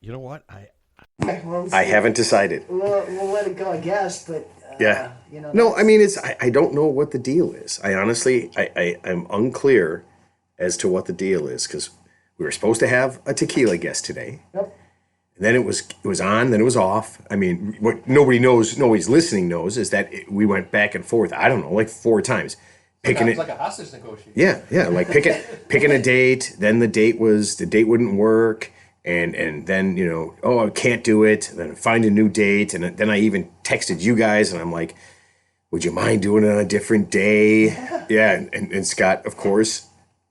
You know what? I haven't decided. We'll let it go, I guess. But Yeah. No, I that's- mean, I don't know what the deal is. I honestly, I'm unclear as to what the deal is because we were supposed to have a tequila guest today. Yep. And then it was on, then it was off. I mean, what nobody's listening knows is that we went back and forth. I don't know, like 4 times, picking It's it. like a hostage negotiation. Yeah, like picking a date. Then the date wouldn't work, and then oh, I can't do it. Then find a new date, and then I even texted you guys, and I'm like, would you mind doing it on a different day? Yeah, and Scott, of course.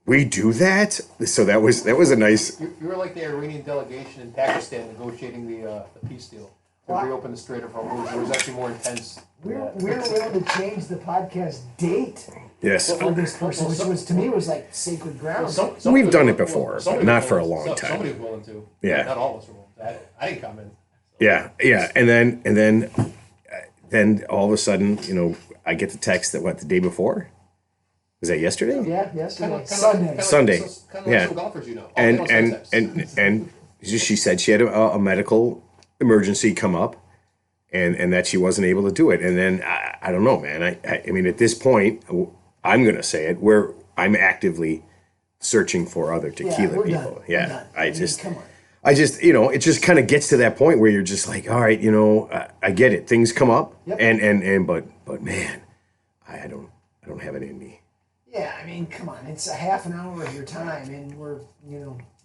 We do that, so that was a nice. You were like the Iranian delegation in Pakistan negotiating the peace deal to reopen the Strait of Hormuz. It was actually more intense. We're willing to change the podcast date Yes, for this person, which was to me was like sacred ground. We've done it before, but not for a long time. Somebody was willing to. Yeah. Not all of us were willing to. I didn't comment. yeah, and then all of a sudden, I get the text that the day before. Was that yesterday? Yeah, yesterday. Sunday. Kind of Yeah. like some golfers, you know. Oh, they don't send texts. And she said she had a medical emergency come up, and that she wasn't able to do it. And then I don't know, man. I mean, at this point, I'm gonna say it. I'm actively searching for other tequila we're people. done. Yeah, We're done. I mean, just. come on. I just, it just kind of gets to that point where you're just like, all right, I get it. Things come up, Yep. but man, I don't have it in me. Yeah, I mean, come on. It's a half an hour of your time, and we're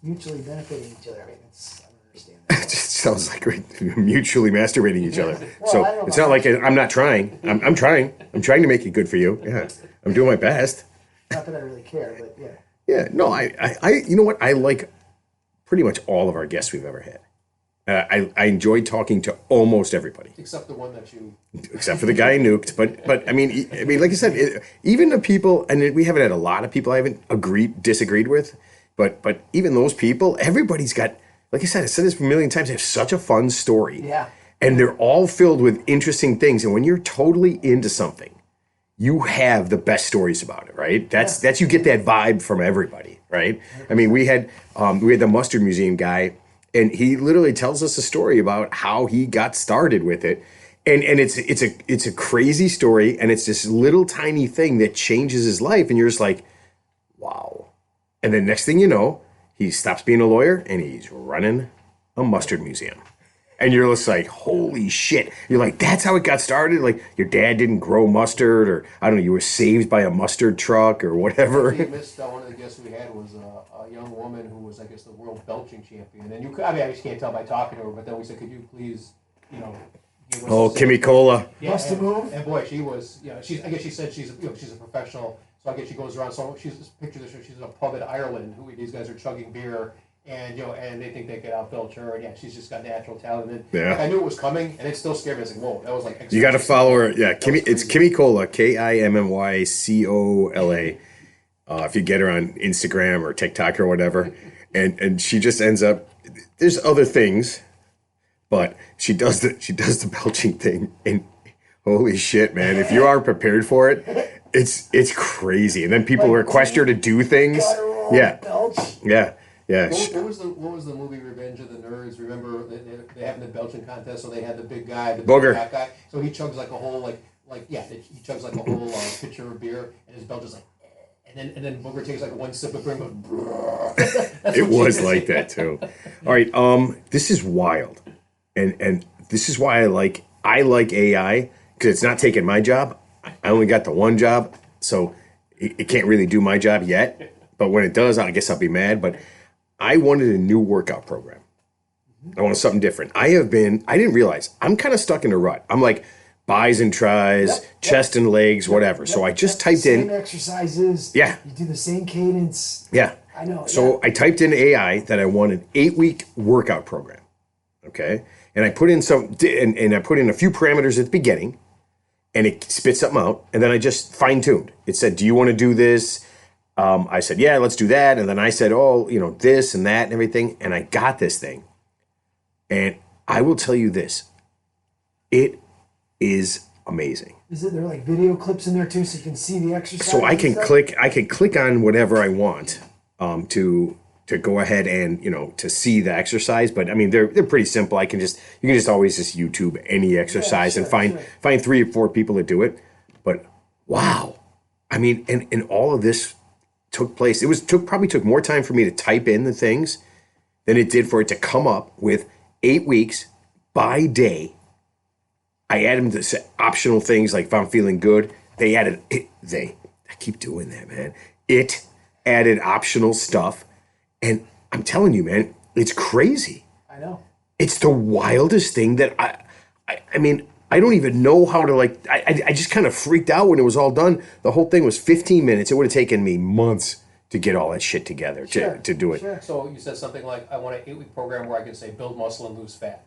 mutually benefiting each other. I mean, I don't understand that. It just sounds like we're mutually masturbating each other. Well, So I don't it's know. not like I'm not trying. I'm trying. I'm trying to make it good for you. Yeah, I'm doing my best. Not that I really care, but yeah. Yeah, no, I you know what? I like pretty much all of our guests we've ever had. I enjoyed talking to almost everybody. Except the one that you... Except for the guy I nuked, but I mean, like I said, even the people, and we haven't had a lot of people I haven't disagreed with, but even those people, everybody's got, like I said this a million times, they have such a fun story, Yeah. and they're all filled with interesting things. And when you're totally into something, you have the best stories about it, right? That's you get that vibe from everybody, right? I mean, we had the Mustard Museum guy. And he literally tells us a story about how he got started with it. And it's a crazy story, and it's this little tiny thing that changes his life, and you're just like, wow. And then next thing you know, he stops being a lawyer and he's running a mustard museum. And you're just like, holy shit. You're like, that's how it got started? Like your dad didn't grow mustard, or I don't know, you were saved by a mustard truck or whatever. You missed one of the guests we had was a young woman who was, I guess, the world belching champion. And I just can't tell by talking to her, but then we said, could you please, give us Oh, a- Kimmy Cola. Yeah, Must have moved. and boy, she was, I guess she said she's a professional, so I guess she goes around, so she's this picture this, she's in a pub in Ireland, these guys are chugging beer, and and they think they could outbelch her, and yeah, she's just got natural talent. And Yeah. I knew it was coming, and it still scared me. I was like, whoa, that was like... You got to follow her. Yeah, Kimmy. It's Kimmy Cola, KIMMYCOLA. If you get her on Instagram or TikTok or whatever, and she just ends up. There's other things, but she does the belching thing, and holy shit, man! If you aren't prepared for it, it's crazy. And then people request her to do things. Guttural Yeah, belch. yeah. What was the movie Revenge of the Nerds? Remember they having the belching contest, so they had the big guy, the Booger. big fat guy. So he chugs like a whole he chugs like a whole pitcher of beer, and his belch is like, and then Booger takes like one sip of beer and goes. It was like that too. All right, this is wild, and this is why I like AI, because it's not taking my job. I only got the one job, so it can't really do my job yet. But when it does, I guess I'll be mad. But I wanted a new workout program. I wanted something different. I didn't realize I'm kind of stuck in a rut. I'm like bis and tris, chest and legs, whatever. So I just typed in. Same exercises. Yeah. You do the same cadence. Yeah. I know. So I typed in AI that I want an 8-week workout program. Okay. And I put in and I put in a few parameters at the beginning, and it spit something out. And then I just fine tuned. It said, do you want to do this? I said, yeah, let's do that. And then I said, oh, this and that and everything. And I got this thing. And I will tell you this. It is amazing. Is it there like video clips in there too, so you can see the exercise? So I can click on whatever I want to to go ahead and to see the exercise. But I mean, they're pretty simple. You can just always just YouTube any exercise and find 3 or 4 people that do it. But wow, I mean, and all of this took place. Probably took more time for me to type in the things than it did for it to come up with 8 weeks by day. I added them to optional things like if I'm feeling good, they added it. I keep doing that, man. It added optional stuff. And I'm telling you, man, it's crazy. I know. It's the wildest thing that I mean, I don't even know how to I just kind of freaked out when it was all done. The whole thing was 15 minutes. It would have taken me months to get all that shit together to do it. Sure. So you said something like, I want an 8-week program where I can say build muscle and lose fat.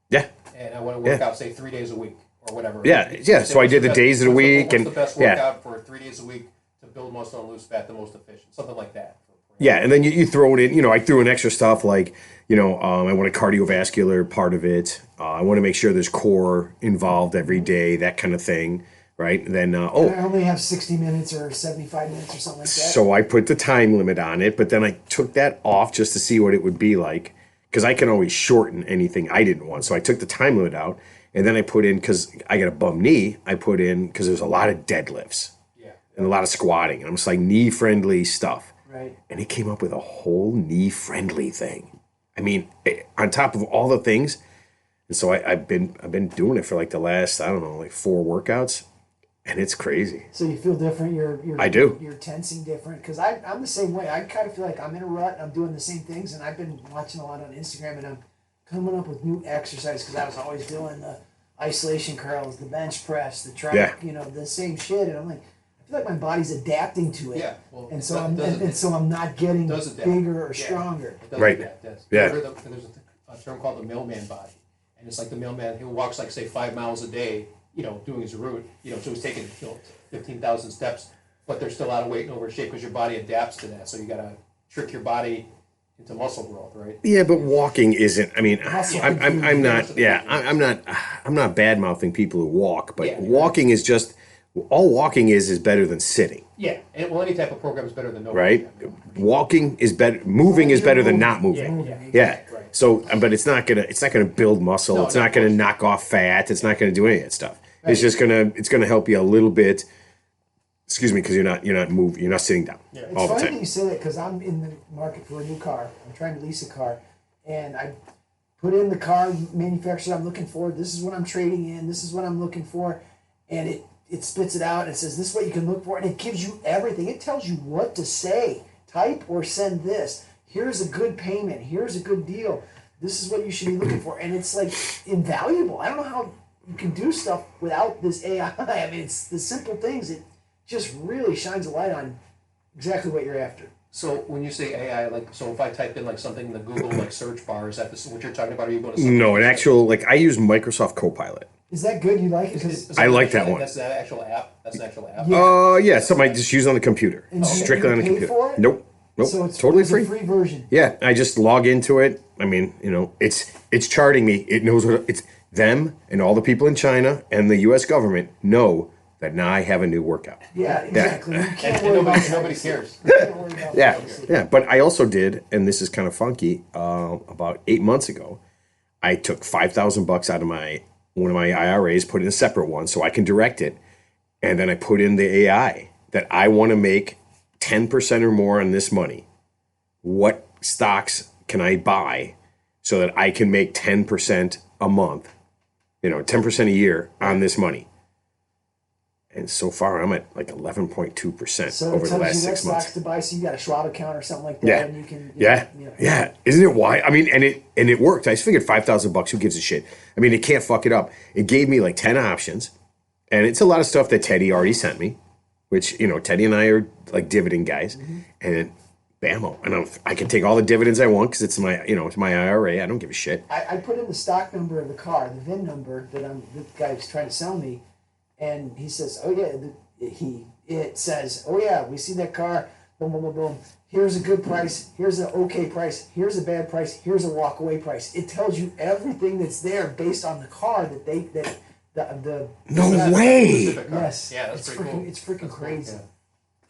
Yeah. And I want to work out, say 3 days a week or whatever. Yeah. So I did the days of the week. What's the best workout for 3 days a week to build muscle and lose fat the most efficient? Something like that. Yeah, and then you throw it in. I threw in extra stuff like, I want a cardiovascular part of it. I want to make sure there's core involved every day, that kind of thing, right? And then, I only have 60 minutes or 75 minutes or something like that. So I put the time limit on it, but then I took that off just to see what it would be like, because I can always shorten anything I didn't want. So I took the time limit out, and then I put in, because I got a bum knee, because there's a lot of deadlifts and a lot of squatting. And I'm just like knee-friendly stuff. Right. And it came up with a whole knee-friendly thing. I mean, on top of all the things. And so I've been doing it for like the last, 4 workouts, and it's crazy. So you feel different. I do. You're tensing different, because I'm the same way. I kind of feel like I'm in a rut. And I'm doing the same things, and I've been watching a lot on Instagram, and I'm coming up with new exercise because I was always doing the isolation curls, the bench press, the track, the same shit, and I'm like, I feel like my body's adapting to it. Yeah. Well, and so I'm not getting bigger or stronger. It does right. adapt, yes. Yeah. There's a term called the mailman body. And it's like the mailman who walks like, say, 5 miles a day, doing his route, so he's taking 15,000 steps, but they're still out of weight and over shape because your body adapts to that. So you got to trick your body into muscle growth, right? Yeah, but walking isn't. I mean, I'm not. Yeah, I'm not bad mouthing people who walk, but walking is just. All walking is better than sitting. Yeah, and any type of program is better than no right? program. Walking is better. Moving is better than not moving. Yeah. Right. So, but it's not gonna build muscle. No, it's not gonna knock off fat. It's not gonna do any of that stuff. Right. It's gonna help you a little bit. Excuse me, because you're not moving. You're not sitting down all the time. It's funny that you say that, because I'm in the market for a new car. I'm trying to lease a car, and I put in the car manufacturer I'm looking for. This is what I'm trading in. This is what I'm looking for, and it spits it out and it says, this is what you can look for, and it gives you everything. It tells you what to say. Type or send this. Here's a good payment. Here's a good deal. This is what you should be looking for. And it's like invaluable. I don't know how you can do stuff without this AI. I mean, it's the simple things. It just really shines a light on exactly what you're after. So when you say AI, so if I type in something in the Google search bar, is that what you're talking about? Or are you going to No, an actual I use Microsoft Copilot. Is that good? You like it? I like that one. That's that actual app. That's an actual app. Yeah, something I just use on the computer. Strictly on the computer. For it? Nope. So it's totally a free. Free version. Yeah, I just log into it. I mean, it's charting me. It knows what it's them, and all the people in China and the U.S. government know that now I have a new workout. Yeah, exactly. You can't And worry about nobody cares. Yeah. But I also did, and this is kind of funky. About 8 months ago, I took $5,000 out of one of my IRAs, put in a separate one so I can direct it, and then I put in the AI that I want to make 10% or more on this money. What stocks can I buy so that I can make 10% a month, 10% a year on this money? And so far, I'm at 11.2% over the last 6 months. Stocks to buy, so you got a Schwab account or something like that, Yeah. and you can. Yeah. Isn't it why? I mean, and it worked. I just figured $5,000. Who gives a shit? I mean, it can't fuck it up. It gave me 10 options, and it's a lot of stuff that Teddy already sent me, which Teddy and I are dividend guys, and bammo. And I can take all the dividends I want because it's my it's my IRA. I don't give a shit. I put in the stock number of the car, the VIN number that the guy's trying to sell me. And he says, oh, yeah, it says, oh, yeah, we see that car, boom, boom, boom, boom. Here's a good price. Here's an okay price. Here's a bad price. Here's a walk-away price. It tells you everything that's there based on the car No way. Yes. Yeah, that's pretty cool. It's freaking crazy. Cool,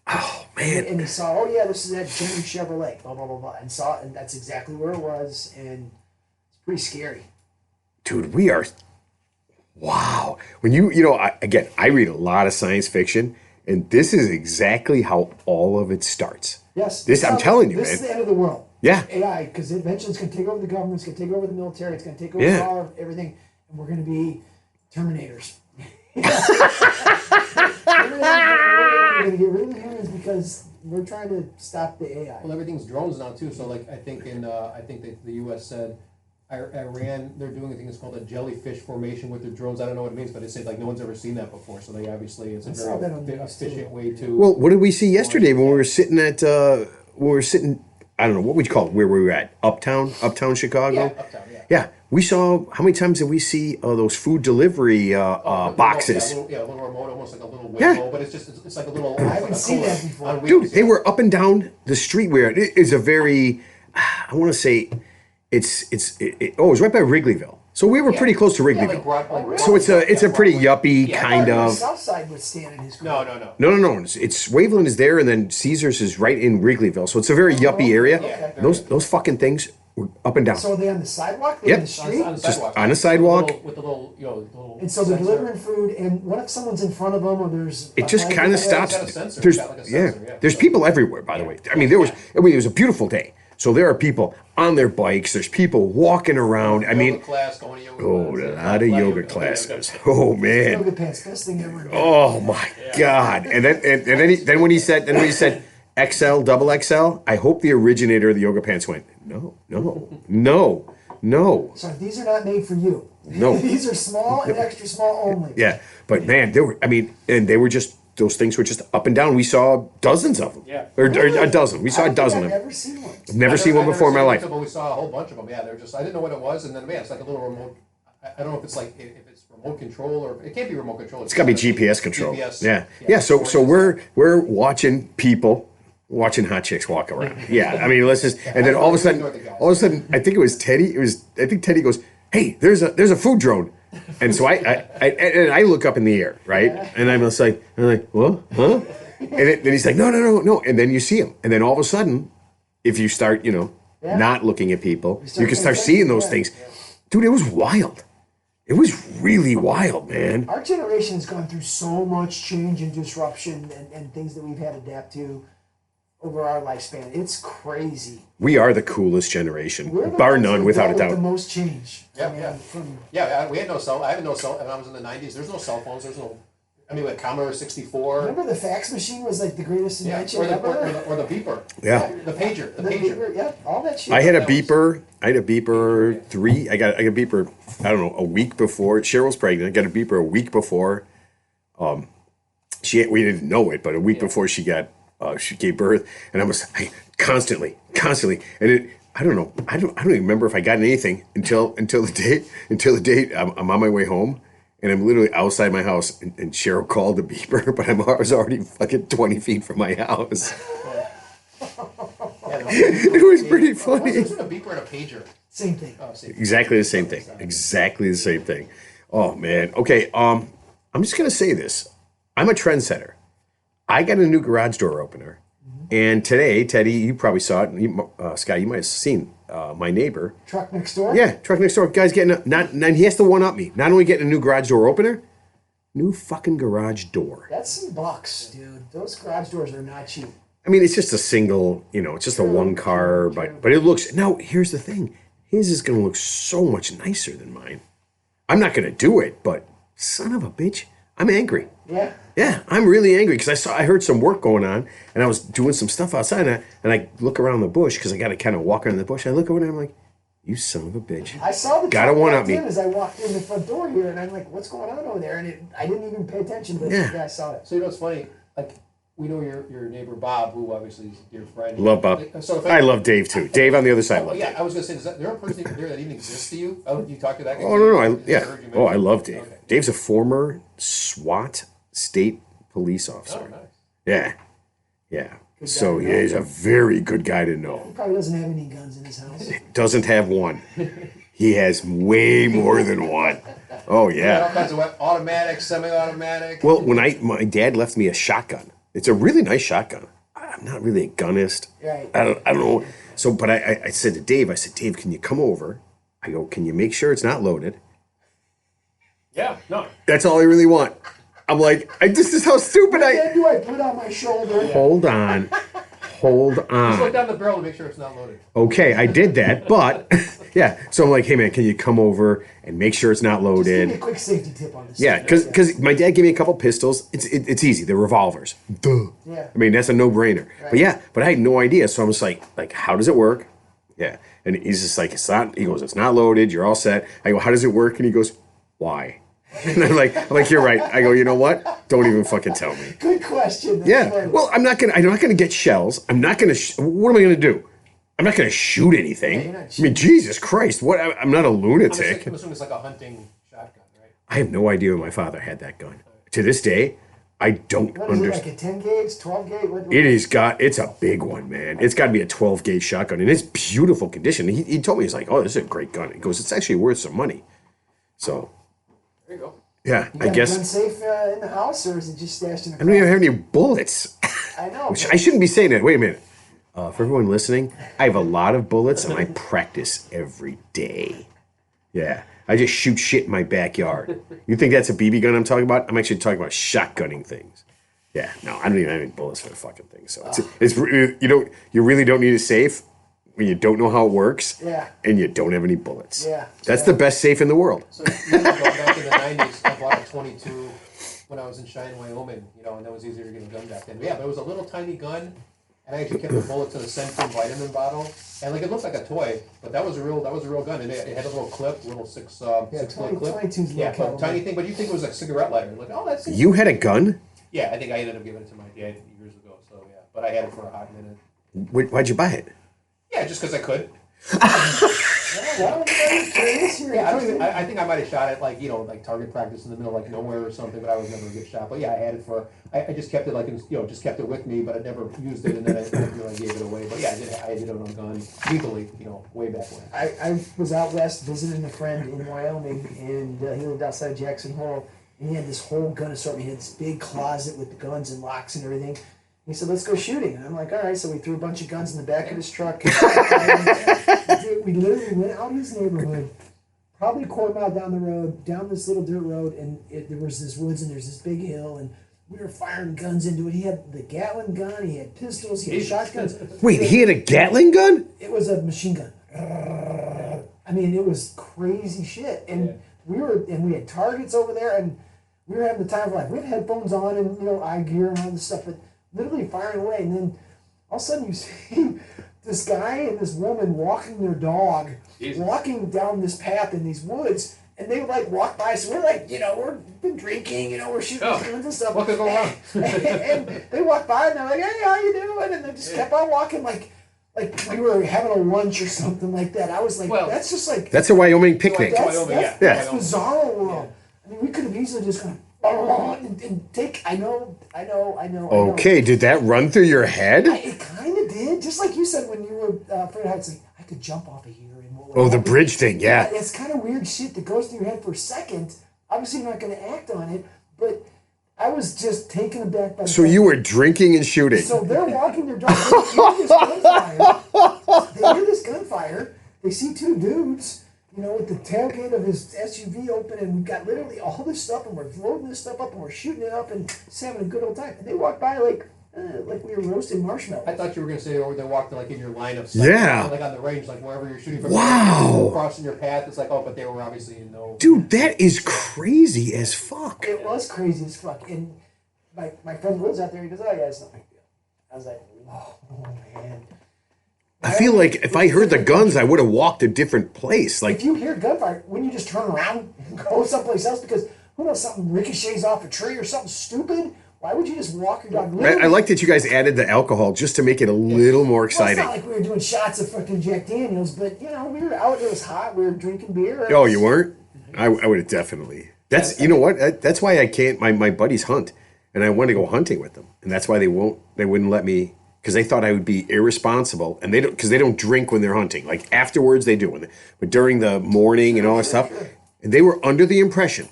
Oh, And he saw, oh yeah, this is that Jenny Chevrolet, blah blah blah blah, and saw it, and that's exactly where it was, and it's pretty scary. Dude, we are. Wow. When I read a lot of science fiction, and this is exactly how all of it starts. Yes. I'm telling you, this man. is the end of the world. Yeah. AI, because eventually it's going to take over the government, it's going to take over the military, it's going to take over all of everything, and we're going to be Terminators. We're going to get rid of the humans because we're trying to stop the AI. Well, everything's drones now too. So like I think that the U.S. said Iran, they're doing a thing that's called a jellyfish formation with their drones. I don't know what it means, but they say like no one's ever seen that before. So they obviously it's a very efficient way to. Well, what did we see yesterday when we were sitting at I don't know what would you call it, where we were at, uptown Chicago? Yeah, uptown, yeah. Yeah, we saw, how many times did we see those food delivery boxes? A little remote, almost like a little window, but it's like a little. I haven't seen that before. Dude, they were up and down the street where it is a very, I want to say, it was right by Wrigleyville. So we were pretty close to Wrigleyville. So it's a pretty yuppie kind of. South Side would stand in his No. No. It's Waveland is there, and then Caesars is right in Wrigleyville. So it's a very yuppie area. Yeah. Those fucking things were up and down. So are they on the sidewalk? They're in the street? On the sidewalk. On the sidewalk. With the little. And so they're delivering food, and what if someone's in front of them, or there's... It just kind of stops. It's got a sensor. There's, It's got like a sensor, yeah. There's people everywhere, by the way. I mean, it was a beautiful day. So there are people on their bikes. There's people walking around. I mean, A lot of yoga classes. Oh man. Yoga pants, best thing ever. Oh my God. And then when he said XL, double XL, I hope the originator of the yoga pants went, no. So these are not made for you. No. These are small and extra small only. Yeah. But man, those things were just up and down. We saw dozens of them. Yeah. Or a dozen. We saw a dozen I've of them. never seen one. I've never seen one before in my life. But we saw a whole bunch of them. Yeah, they're just. I didn't know what it was, and then it's like a little remote. I don't know if it's like if it's remote control or it can't be remote control. It's got to be GPS control. GPS. Yeah. So we're watching people. Watching hot chicks walk around. Yeah, I mean, let's just, and then all of a sudden, I think it was Teddy. I think Teddy goes, "Hey, there's a food drone," and so I look up in the air, right, and I'm like, what, huh? And then he's like, no, and then you see him, and then all of a sudden, if you start, not looking at people, you can start seeing those things, dude. It was wild. It was really wild, man. Our generation has gone through so much change and disruption and things that we've had to adapt to over our lifespan. It's crazy. We are the coolest generation, We're the bar ones none, that without a dealt with doubt. the most change. We had no cell. I had no cell, and I was in the '90s. There's no cell phones. There's no. I mean, like Commodore 64. Remember the fax machine was like the greatest invention or the beeper. Yeah. The pager. The pager. Yeah, all that shit. I had a beeper 3. I got a beeper, I don't know, a week before. Cheryl was pregnant. I got a beeper a week before. We didn't know it, but a week before she gave birth, and I constantly, and I don't know. I don't even remember if I got anything until the date. I'm on my way home, and I'm literally outside my house, and Cheryl called the beeper, but I was already fucking 20 feet from my house. It was pretty funny. There's a beeper and a pager. Same thing. Exactly the same thing. Exactly the same thing. Oh man. Okay. I'm just gonna say this. I'm a trendsetter. I got a new garage door opener, and today, Teddy, you probably saw it. Scott, you might have seen my neighbor. Truck next door. Yeah, truck next door. Guy's getting he has to one up me. Not only getting a new garage door opener, new fucking garage door. That's some bucks, dude. Those garage doors are not cheap. I mean, it's just a single. It's just a one car, but it looks. Now, here's the thing. His is going to look so much nicer than mine. I'm not going to do it, but son of a bitch, I'm angry. Yeah. Yeah, I'm really angry because I heard some work going on, and I was doing some stuff outside, and I look around the bush because I got to kind of walk around the bush. I look over there, and I'm like, "You son of a bitch!" I saw the gotta truck one up backed me in as I walked in the front door here, and I'm like, "What's going on over there?" And I didn't even pay attention, but Yeah. I saw it. So it's funny. Like we know your neighbor Bob, who obviously is a dear friend. Love Bob. So I love Dave too. Dave on the other side. Love yeah, Dave. I was gonna say, is there a person there that even exists to you? Oh, you talk to that guy? Oh no, I heard you mention I love Dave. Okay. Dave's a former SWAT state police officer. Oh, nice. Yeah. So yeah, he's a very good guy to know. He probably doesn't have any guns in his house. Doesn't have one. He has way more than one. Oh All yeah. kinds of automatic, semi-automatic. Well, when my dad left me a shotgun, it's a really nice shotgun. I'm not really a gunist. Right. I don't know. So, but I said to Dave, I said, Dave, can you come over? I go, can you make sure it's not loaded? Yeah, no. That's all I really want. I'm like, this is how stupid Then do I put on my shoulder? Hold on. Hold Just look on. down the barrel to make sure it's not loaded. Okay, I did that, but yeah. So I'm like, hey man, can you come over and make sure it's not Just give me a loaded? quick safety tip on this. Yeah, because my dad gave me a couple pistols. It's easy. They're revolvers. Duh. Yeah. I mean, that's a no-brainer. Right. But yeah, but I had no idea. So I was like, how does it work? Yeah. And he's just like, it's not. He goes, it's not loaded. You're all set. I go, how does it work? And he goes, why? And I'm like, you're right. I go, you know what? Don't even fucking tell me. Good question. That's Yeah. funny. Well, I'm not gonna get shells. I'm not gonna. What am I gonna do? I'm not gonna shoot anything. you're not I mean, Jesus Christ! What? I'm not a I'm lunatic. assuming it's like a hunting shotgun, right? I have no idea when my father had that gun. To this day, I don't What is it, understand. like a 10 gauge, 12 gauge? What, It's a big one, man. It's got to be a 12 gauge shotgun, and it's beautiful condition. He told me, he's like, oh, this is a great gun. He goes, it's actually worth some money. So, There you go. yeah, You I got guess. a gun safe in the house, or is it just stashed in a I don't even have any bullets. I know. Which I shouldn't be saying that. Wait a minute. For everyone listening, I have a lot of bullets and I practice every day. Yeah. I just shoot shit in my backyard. You think that's a BB gun I'm talking about? I'm actually talking about shotgunning things. Yeah. No, I don't even have any bullets for the fucking thing. So you really don't need a safe when you don't know how it works. Yeah. And you don't have any bullets. Yeah. That's the best safe in the world. So years ago, back in the 90s, I bought a 22 when I was in Cheyenne, Wyoming, and that was easier to get a gun back then. But yeah, but it was a little tiny gun, and I actually kept the bullets in a Centrum vitamin bottle, and like it looked like a toy, but that was a real gun, and it had a little clip, little six clip. 22's Yeah, little but tiny thing, but you think it was like cigarette lighter. Like, oh, that's You had a gun? Yeah, I think I ended up giving it to my dad years ago. So yeah, but I had it for a hot minute. Why'd you buy it? Yeah, just because I could. Yeah, Yeah, I don't even. I think I might have shot it like like target practice in the middle of like nowhere or something, but I was never a good shot. But yeah, I had it for. I just kept it like just kept it with me, but I never used it, and then I gave it away. But yeah, I did own a gun legally, way back when. I was out west visiting a friend in Wyoming, and he lived outside Jackson Hole, and he had this whole gun assortment. He had this big closet with the guns and locks and everything. He said, let's go shooting. And I'm like, all right. So we threw a bunch of guns in the back of his truck. And we literally went out in his neighborhood, probably a quarter mile down the road, down this little dirt road, and there was this woods, and there's this big hill, and we were firing guns into it. He had the Gatling gun, he had pistols, he had shotguns. Wait, he had a Gatling gun? It was a machine gun. I mean, it was crazy shit. And we had targets over there, and we were having the time of life. We had headphones on and, eye gear and all this stuff, but literally firing away. And then all of a sudden you see this guy and this woman walking their dog, walking down this path in these woods, and they would walk by. So we're we've been drinking, we're shooting guns and stuff. What could go wrong? and they walk by and they're like, hey, how you doing? And they just kept on walking like we were having a lunch or something like that. I was like, that's just like... That's a Wyoming picnic. That's bizarre world. I mean, we could have easily just gone... And take... I know. Okay, did that run through your head? It kind of did. Just like you said when you were afraid of heights. Like, I could jump off of here. And the bridge thing, yeah. It's kind of weird shit that goes through your head for a second. Obviously, you're not going to act on it, but... I was just taken aback by the So you were drinking and shooting. So they're walking their dog. They hear this gunfire. They see two dudes, with the tailgate of his SUV open, and we've got literally all this stuff, and we're loading this stuff up, and we're shooting it up, and just having a good old time. And they walk by like we were roasting marshmallows. I thought you were going to say they walked in your line of sight. Yeah. Like on the range, like wherever you're shooting from. Wow. Crossing your path, it's like, but they were obviously in no... Dude, that is crazy as fuck. It was crazy as fuck. And my friend lives out there, he goes, oh yeah, it's not a big deal. I was like, oh man. I feel like if I heard the guns, I would have walked a different place. Like, if you hear gunfire, wouldn't you just turn around and go someplace else? Because who knows, something ricochets off a tree or something stupid? Why would you just walk your dog? I like that you guys added the alcohol just to make it a little more exciting. Well, it's not like we were doing shots of fucking Jack Daniels, but we were out. It was hot. We were drinking beer. Oh, you weren't? I would have definitely. That's what? That's why I can't. My buddies hunt, and I want to go hunting with them, and that's why they wouldn't let me, because they thought I would be irresponsible, and because they don't drink when they're hunting. Like afterwards they do, but during the morning and all that stuff, and they were under the impression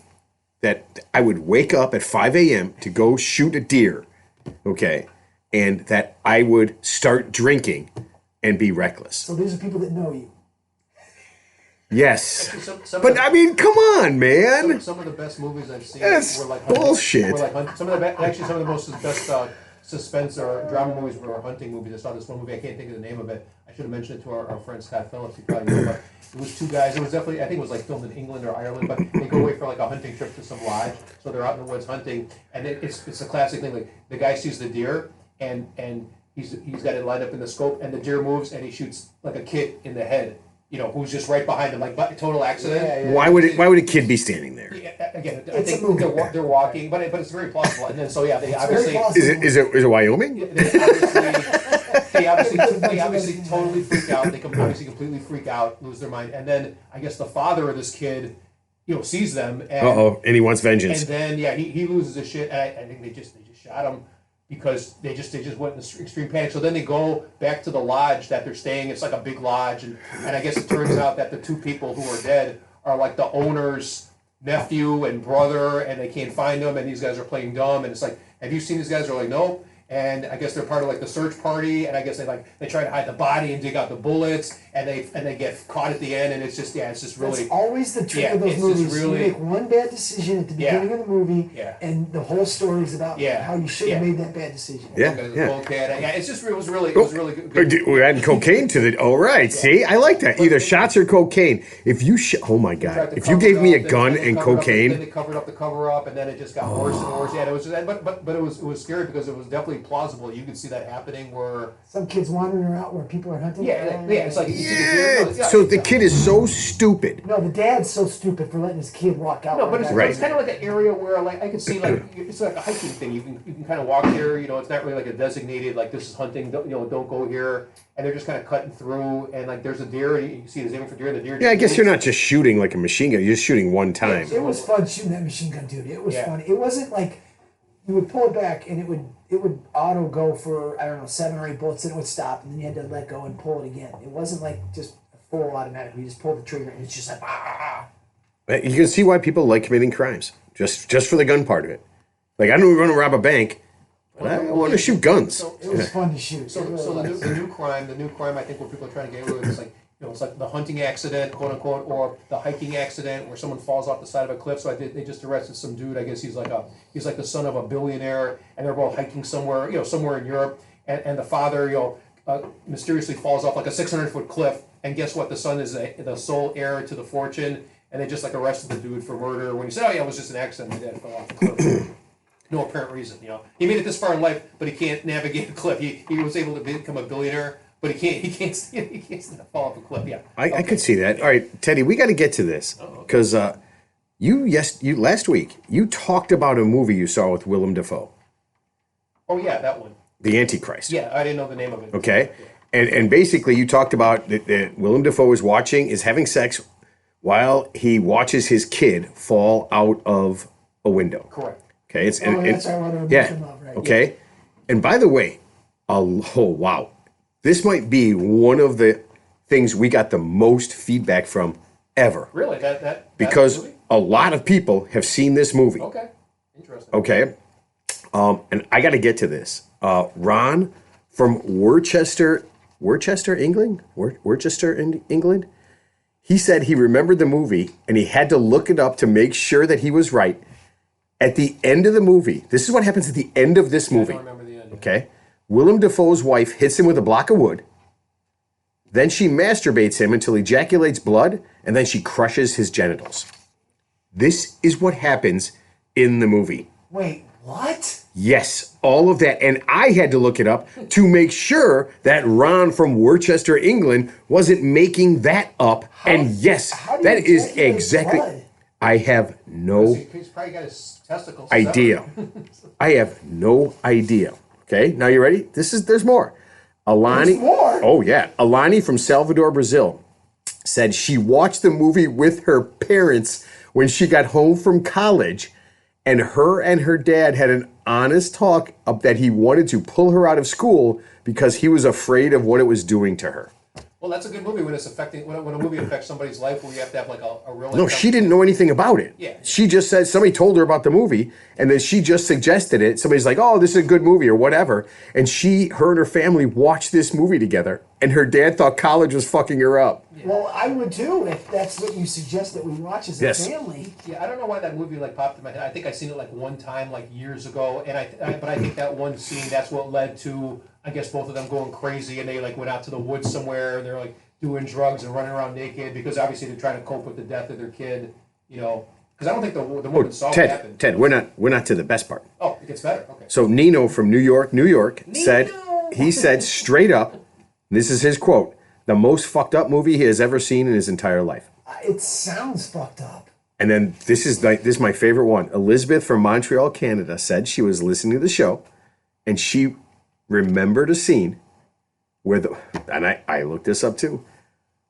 that I would wake up at 5 a.m. to go shoot a deer, okay, and that I would start drinking and be reckless. So these are people that know you. Yes. Some But I mean, come on, man. some of the best movies I've seen That's were like bullshit. Were like some of the most best suspense or drama movies were hunting movies. I saw this one movie. I can't think of the name of it. I should have mentioned it to our friend Scott Phillips. He probably knew, but it was two guys. It was definitely, I think it was like filmed in England or Ireland, but they go away for like a hunting trip to some lodge. So they're out in the woods hunting, and it's a classic thing. Like the guy sees the deer, and he's got it lined up in the scope, and the deer moves, and he shoots like a kid in the head. You know, who's just right behind him, like total accident. Yeah. Why would a kid be standing there? Yeah, again, I think they're walking, but it's very plausible. And then they obviously Is it Wyoming? they obviously totally freak out. They obviously completely freak out, lose their mind, and then I guess the father of this kid, sees them, and and he wants vengeance. and then he loses his shit. And I think they just shot him because they just went in extreme panic. So then they go back to the lodge that they're staying. It's like a big lodge, and I guess it turns out that the two people who are dead are like the owner's nephew and brother, and they can't find them, and these guys are playing dumb, and it's like, have you seen these guys? They're like, nope. And I guess they're part of like the search party, and I guess they try to hide the body and dig out the bullets, and they get caught at the end, and it's just really. That's always the trick of those movies. You make one bad decision at the beginning of the movie, and the whole story is about how you should have made that bad decision. It's just it was really good. We're adding cocaine to the. All right, see, I like that. Either shots or cocaine. If you oh my god, if you gave me a gun and cocaine, then they covered up the cover up, and then it just got worse and worse. Yeah, it was just, but it was scary because it was definitely plausible. You could see that happening where some kids wandering around where people are hunting. It's like so the kid is so stupid. No, the dad's so stupid for letting his kid walk out. No, but it's kind of like an area where like I could see like it's like a hiking thing. You can kind of walk here. It's not really like a designated like this is hunting. Don't go here. And they're just kind of cutting through, and like there's a deer. And you can see he's aiming for deer. And the deer. Yeah, I guess you're not just shooting like a machine gun. You're just shooting one time. It was fun shooting that machine gun, dude. It was fun. It wasn't like you would pull it back and it would auto go for, I don't know, 7 or 8 bullets, and it would stop, and then you had to let go and pull it again. It wasn't like just a full automatic. You just pull the trigger and it's just like You can see why people like committing crimes just for the gun part of it. Like I don't want to rob a bank, but I want to shoot guns. So it was fun to shoot. So the new crime, I think what people are trying to get away with is like. It's like the hunting accident, quote unquote, or the hiking accident where someone falls off the side of a cliff. So they just arrested some dude. I guess he's like the son of a billionaire, and they're both hiking somewhere, somewhere in Europe. And the father, mysteriously falls off like a 600-foot cliff. And guess what? The son is the sole heir to the fortune. And they just like arrested the dude for murder when he said, it was just an accident. My dad fell off the cliff. No apparent reason. He made it this far in life, but he can't navigate the cliff. He was able to become a billionaire. But he can't fall off a cliff. Yeah, I could see that. All right, Teddy, we got to get to this because you last week you talked about a movie you saw with Willem Dafoe. Oh yeah, that one. The Antichrist. Yeah, I didn't know the name of it. Okay, and basically you talked about that Willem Dafoe is having sex while he watches his kid fall out of a window. Correct. Okay, that's our other of, right? Okay, and by the way, wow. This might be one of the things we got the most feedback from ever. Really? Because movie? a lot of people have seen this movie. Okay. Interesting. Okay. And I got to get to this. Ron from Worcester, England? Worcester, England? He said he remembered the movie and he had to look it up to make sure that he was right. At the end of the movie, this is what happens at the end of this movie. I don't remember the end. Okay. Willem Dafoe's wife hits him with a block of wood. Then she masturbates him until he ejaculates blood, and then she crushes his genitals. This is what happens in the movie. Wait, what? Yes, all of that. And I had to look it up to make sure that Ron from Worcester, England wasn't making that up. And yes, that is exactly... Blood? I have no He's probably got his testicles idea. I have no idea. Okay, now you ready? There's more. Alani. There's more? Oh yeah. Alani from Salvador, Brazil said she watched the movie with her parents when she got home from college, and her dad had an honest talk of that he wanted to pull her out of school because he was afraid of what it was doing to her. Well, that's a good movie when it's affecting when a movie affects somebody's life where you have to have like a real. No, she didn't know anything about it. Yeah. She just said somebody told her about the movie, and then she just suggested it. Somebody's like, "Oh, this is a good movie" or whatever, and her and her family watched this movie together, and her dad thought college was fucking her up. Yeah. Well, I would too if that's what you suggest that we watch as a family. Yeah, I don't know why that movie like popped in my head. I think I seen it like one time like years ago, and but I think that one scene that's what led to I guess both of them going crazy, and they like went out to the woods somewhere, and they're like doing drugs and running around naked because obviously they're trying to cope with the death of their kid, you know. Because I don't think the woman saw what happened. Ted, we're not to the best part. Oh, it gets better. Okay. So Nino from New York, said straight up, this is his quote, the most fucked up movie he has ever seen in his entire life. It sounds fucked up. And then this is my favorite one. Elizabeth from Montreal, Canada said she was listening to the show and she remembered a scene where I looked this up too,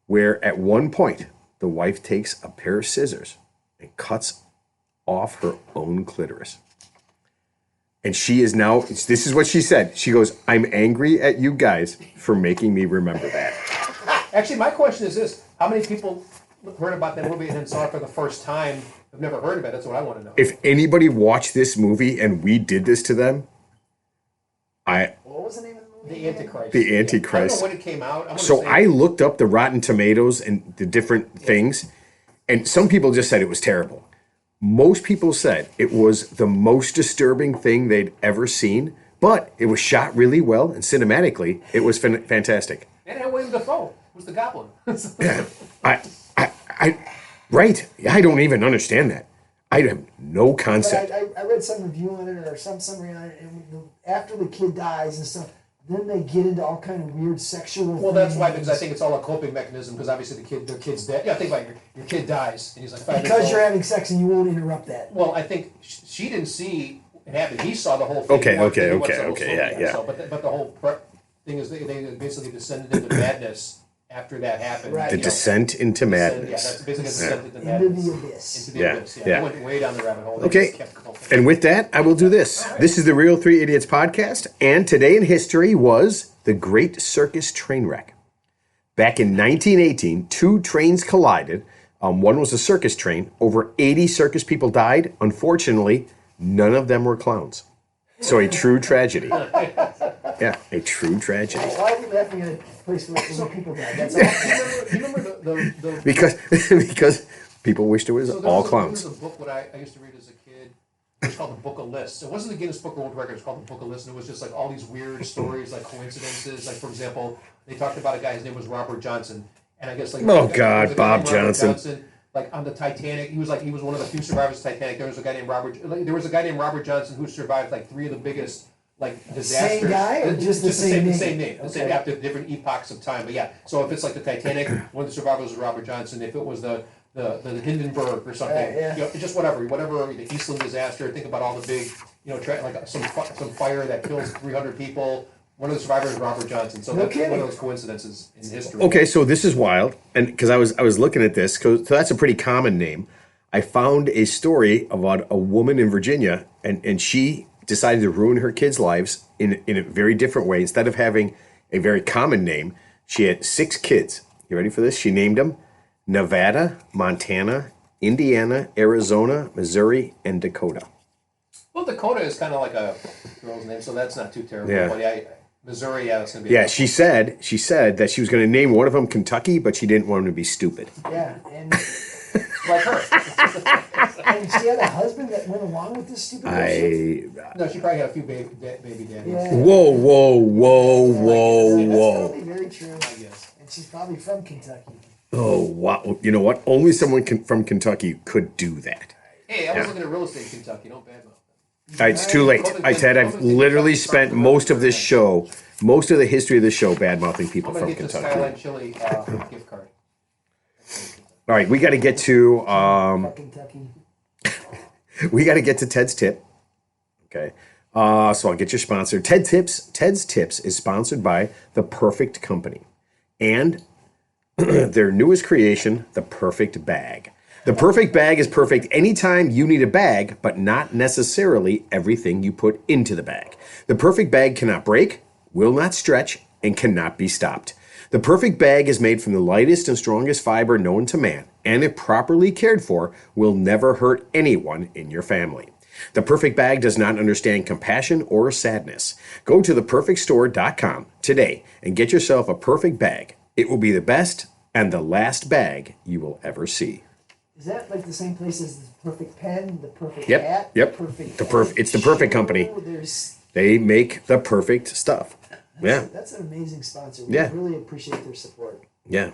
where at one point the wife takes a pair of scissors and cuts off her own clitoris. And she is now, this is what she said. She goes, "I'm angry at you guys for making me remember that." Actually, my question is this. How many people heard about that movie and then saw it for the first time? I've never heard of it. That's what I want to know. If anybody watched this movie and we did this to them, What was the name of the movie? The Antichrist. The Antichrist. I don't know when it came out. So I looked up the Rotten Tomatoes and the different things, and some people just said it was terrible. Most people said it was the most disturbing thing they'd ever seen, but it was shot really well, and cinematically, it was fantastic. And it had William Dafoe, who's the Goblin. Yeah, right. I don't even understand that. I have no concept. I read some review on it or some summary on it, and after the kid dies and stuff, then they get into all kind of weird sexual. Well, that's why, because I think it's all a coping mechanism. Because obviously their kid's dead. Yeah, think about your kid dies, and he's like 5 years old. Because you're having sex and you won't interrupt that. Well, I think she didn't see it happen. He saw the whole thing. Okay, yeah. So, but the whole thing is they basically descended into madness after that happened. Right. The descent into madness. Yeah, that's basically a descent into Into madness. the abyss. Into the abyss. Yeah. They went way down the rabbit hole. They Okay. just kept going. And with that, I will do this. Right. This is the Real Three Idiots podcast, and today in history was the Great Circus Train Wreck. Back in 1918, two trains collided. One was a circus train. Over 80 circus people died. Unfortunately, none of them were clowns. So a true tragedy. Yeah, a true tragedy. Why are we laughing at a place where people died? That's all. Do you remember the because people wished it was all clowns. There was a book I used to read as a kid. It was called the Book of Lists. It wasn't the Guinness Book of World Records. It was called the Book of Lists, and it was just like all these weird stories, like coincidences. Like for example, they talked about a guy. His name was Robert Johnson, and I guess like Bob Johnson. Like on the Titanic, he was one of the few survivors of Titanic. There was a guy named Robert Johnson who survived like 3 of the biggest like disasters. Same guy or just the same name? The same name. Okay. The same after different epochs of time. But yeah, so if it's like the Titanic, one of the survivors was Robert Johnson. If it was the Hindenburg or something, yeah. You know, just whatever, the Eastland disaster. Think about all the big, like some fire that kills 300 people. One of the survivors is Robert Johnson. So that's one of those coincidences in history. Okay, so this is wild, and because I was looking at this, so that's a pretty common name. I found a story about a woman in Virginia, and she decided to ruin her kids' lives in a very different way. Instead of having a very common name, she had 6 kids. You ready for this? She named them Nevada, Montana, Indiana, Arizona, Missouri, and Dakota. Well, Dakota is kind of like a girl's name, so that's not too terrible. Yeah. But Missouri, that's going to be. Yeah, she said that she was going to name one of them Kentucky, but she didn't want him to be stupid. Yeah, and like her. and she had a husband that went along with this stupid shit. No, she probably had a few baby daddies. Yeah. Whoa. That's probably very true. I guess. And she's probably from Kentucky. Oh, wow. You know what? Only someone from Kentucky could do that. Hey, I was looking at real estate in Kentucky. Don't badmouth It's too late. Ted, I've literally spent most of the history of this show bad-mouthing people I'm from going to get the Kentucky. Skyline Chili gift card. All right, we got to get to Kentucky. we got to get to Ted's tip. Okay. So I'll get your sponsor. Ted's Tips is sponsored by The Perfect Company and their newest creation, The Perfect Bag. The perfect bag is perfect anytime you need a bag, but not necessarily everything you put into the bag. The perfect bag cannot break, will not stretch, and cannot be stopped. The The perfect bag is made from the lightest and strongest fiber known to man, and if properly cared for, will never hurt anyone in your family. The perfect bag does not understand compassion or sadness. Go to theperfectstore.com today and get yourself a perfect bag. It will be the best and the last bag you will ever see. Is that like the same place as the perfect pen, the perfect Yep, hat, yep. the perfect It's the perfect company. There's They make the perfect stuff. Yeah, that's an amazing sponsor. We Yeah. really appreciate their support. yeah.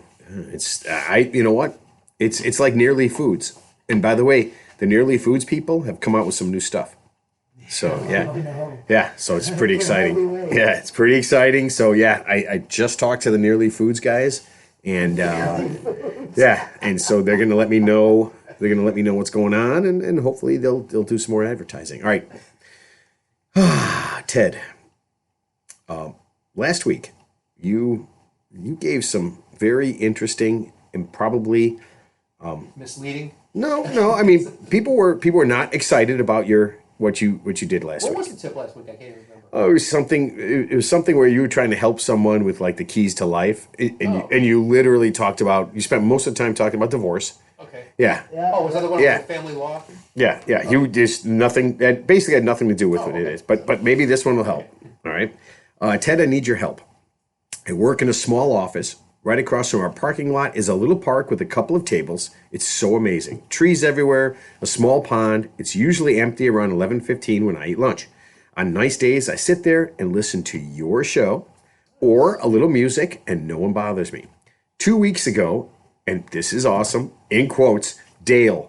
It's you know what? It's like Nearly Foods. And by the way, the Nearly Foods people have come out with some new stuff. So yeah, No. yeah. So it's pretty In a healthy exciting. way. Yeah, it's pretty exciting. So yeah, I just talked to the Nearly Foods guys, and yeah, and so they're gonna let me know. They're gonna let me know what's going on, and hopefully they'll do some more advertising. All right, Ted. Last week, you gave some very interesting and probably Misleading. no. I mean, people were not excited about what you did last What week. was the tip last week? I can't even remember. Oh, it was something where you were trying to help someone with like the keys to life, and you literally talked about. You spent most of the time talking about divorce. Okay. Yeah, Yeah. Oh, was that the one Yeah. with family law? yeah. You just nothing. That basically had nothing to do with what it okay. is. But maybe this one will help. All right, Ted, I need your help. I work in a small office. Right across from our parking lot is a little park with a couple of tables. It's so amazing. Trees everywhere, a small pond. It's usually empty around 11:15 when I eat lunch. On nice days, I sit there and listen to your show or a little music, and no one bothers me. 2 weeks ago, and this is awesome, in quotes, Dale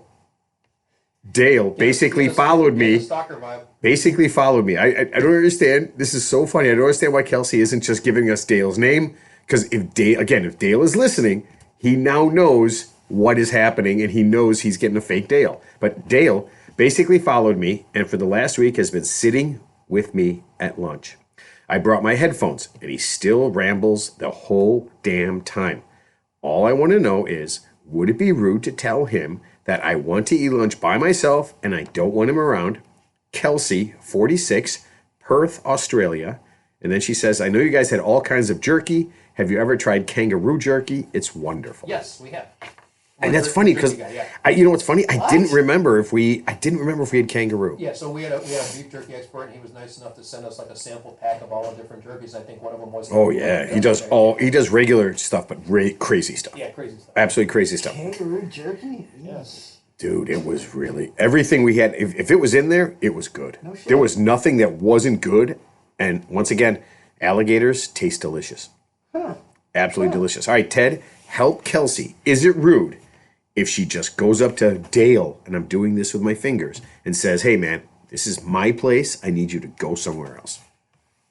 basically followed me. Stalker vibe. Basically followed me. I don't understand. This is so funny. I don't understand why Kelsey isn't just giving us Dale's name. Because if Dale is listening, he now knows what is happening and he knows he's getting a fake Dale. But Dale basically followed me and for the last week has been sitting with me at lunch. I brought my headphones and he still rambles the whole damn time. All I want to know is, would it be rude to tell him that I want to eat lunch by myself and I don't want him around? Kelsey, 46, Perth, Australia. And then she says, I know you guys had all kinds of jerky. Have you ever tried kangaroo jerky? It's wonderful. Yes, we have. And that's funny because you know what's funny? I didn't remember if we had kangaroo. Yeah, so we had a beef jerky expert, and he was nice enough to send us like a sample pack of all the different jerkies. I think one of them was. Oh yeah, he does regular stuff, but crazy stuff. Yeah, crazy stuff. Absolutely crazy stuff. Kangaroo jerky? Yes. Dude, it was really everything we had. If it was in there, it was good. No shit. There was nothing that wasn't good. And once again, alligators taste delicious. Huh. Absolutely delicious. All right, Ted, help Kelsey. Is it rude if she just goes up to Dale, and I'm doing this with my fingers, and says, hey, man, this is my place. I need you to go somewhere else.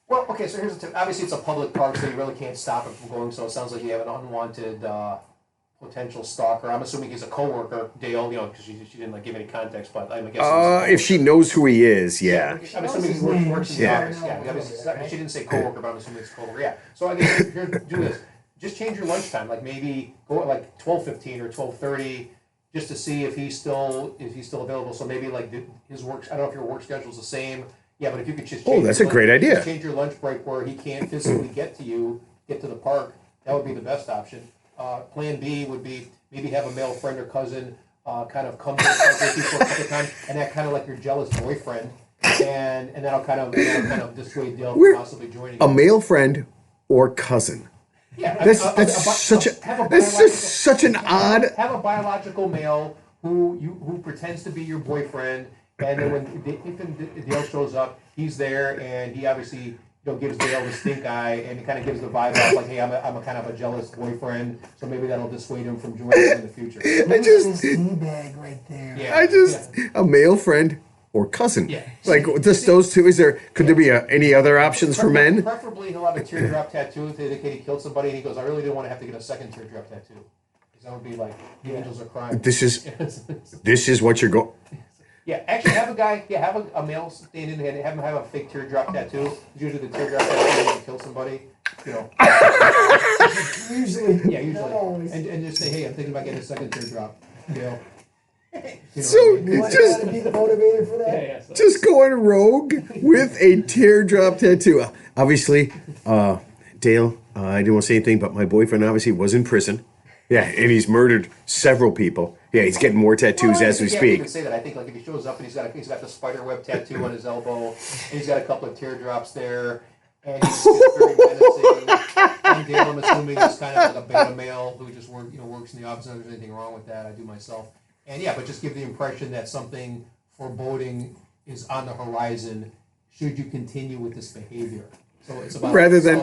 Well, okay, so here's the tip. Obviously, it's a public park, so you really can't stop it from going. So it sounds like you have an unwanted potential stalker. I'm assuming he's a coworker, Dale, because she didn't give any context, but I'm guessing. If she knows who he is, yeah. I'm assuming he works in the office. Yeah, obviously, she didn't say coworker, but I'm assuming it's coworker. Yeah. So I guess do this. Just change your lunchtime. Like maybe go at like 12:15 or 12:30, just to see if he's still available. So maybe like his work. I don't know if your work schedule's the same. Yeah, but if you could just change that's a great idea. Change your lunch break where he can't physically get to the park. That would be the best option. Plan B would be maybe have a male friend or cousin kind of come to the park with you for a couple of times, and that kind of like your jealous boyfriend, and that'll kind of dissuade Dale from possibly joining you. A male friend or cousin. Yeah, That's such an odd. Have a biological male who pretends to be your boyfriend, and then when Dale shows up, he's there, and he obviously gives Dale the stink eye, and it kind of gives the vibe off like, hey, I'm a kind of a jealous boyfriend, so maybe that'll dissuade him from joining you in the future. This bag right there. Yeah, a male friend or cousin. Yeah. Like just those two. Could there be any other options for men? Preferably, he'll have a teardrop tattoo to indicate he killed somebody, and he goes, I really didn't want to have to get a second teardrop tattoo. Because that would be like, the angels are crying. This is what you're going. Yeah, actually have a guy, have a male stand in and have him have a fake teardrop tattoo. Usually the teardrop tattoo when you kill somebody, Usually. Yeah, usually. No. And just say, hey, I'm thinking about getting a second teardrop. So You want that to be the motivator for that? just going rogue with a teardrop tattoo. Obviously, Dale, I didn't want to say anything, but my boyfriend obviously was in prison. Yeah, and he's murdered several people. Yeah, he's getting more tattoos as we I can't speak. even say that. I think like if he shows up and he's got the spider web tattoo on his elbow, and he's got a couple of teardrops there, and he's just very menacing. And Dale, I'm assuming, is kind of like a beta male who just works in the office. Not that there's anything wrong with that. I do myself. And yeah, but just give the impression that something foreboding is on the horizon. Should you continue with this behavior? So it's about Rather than,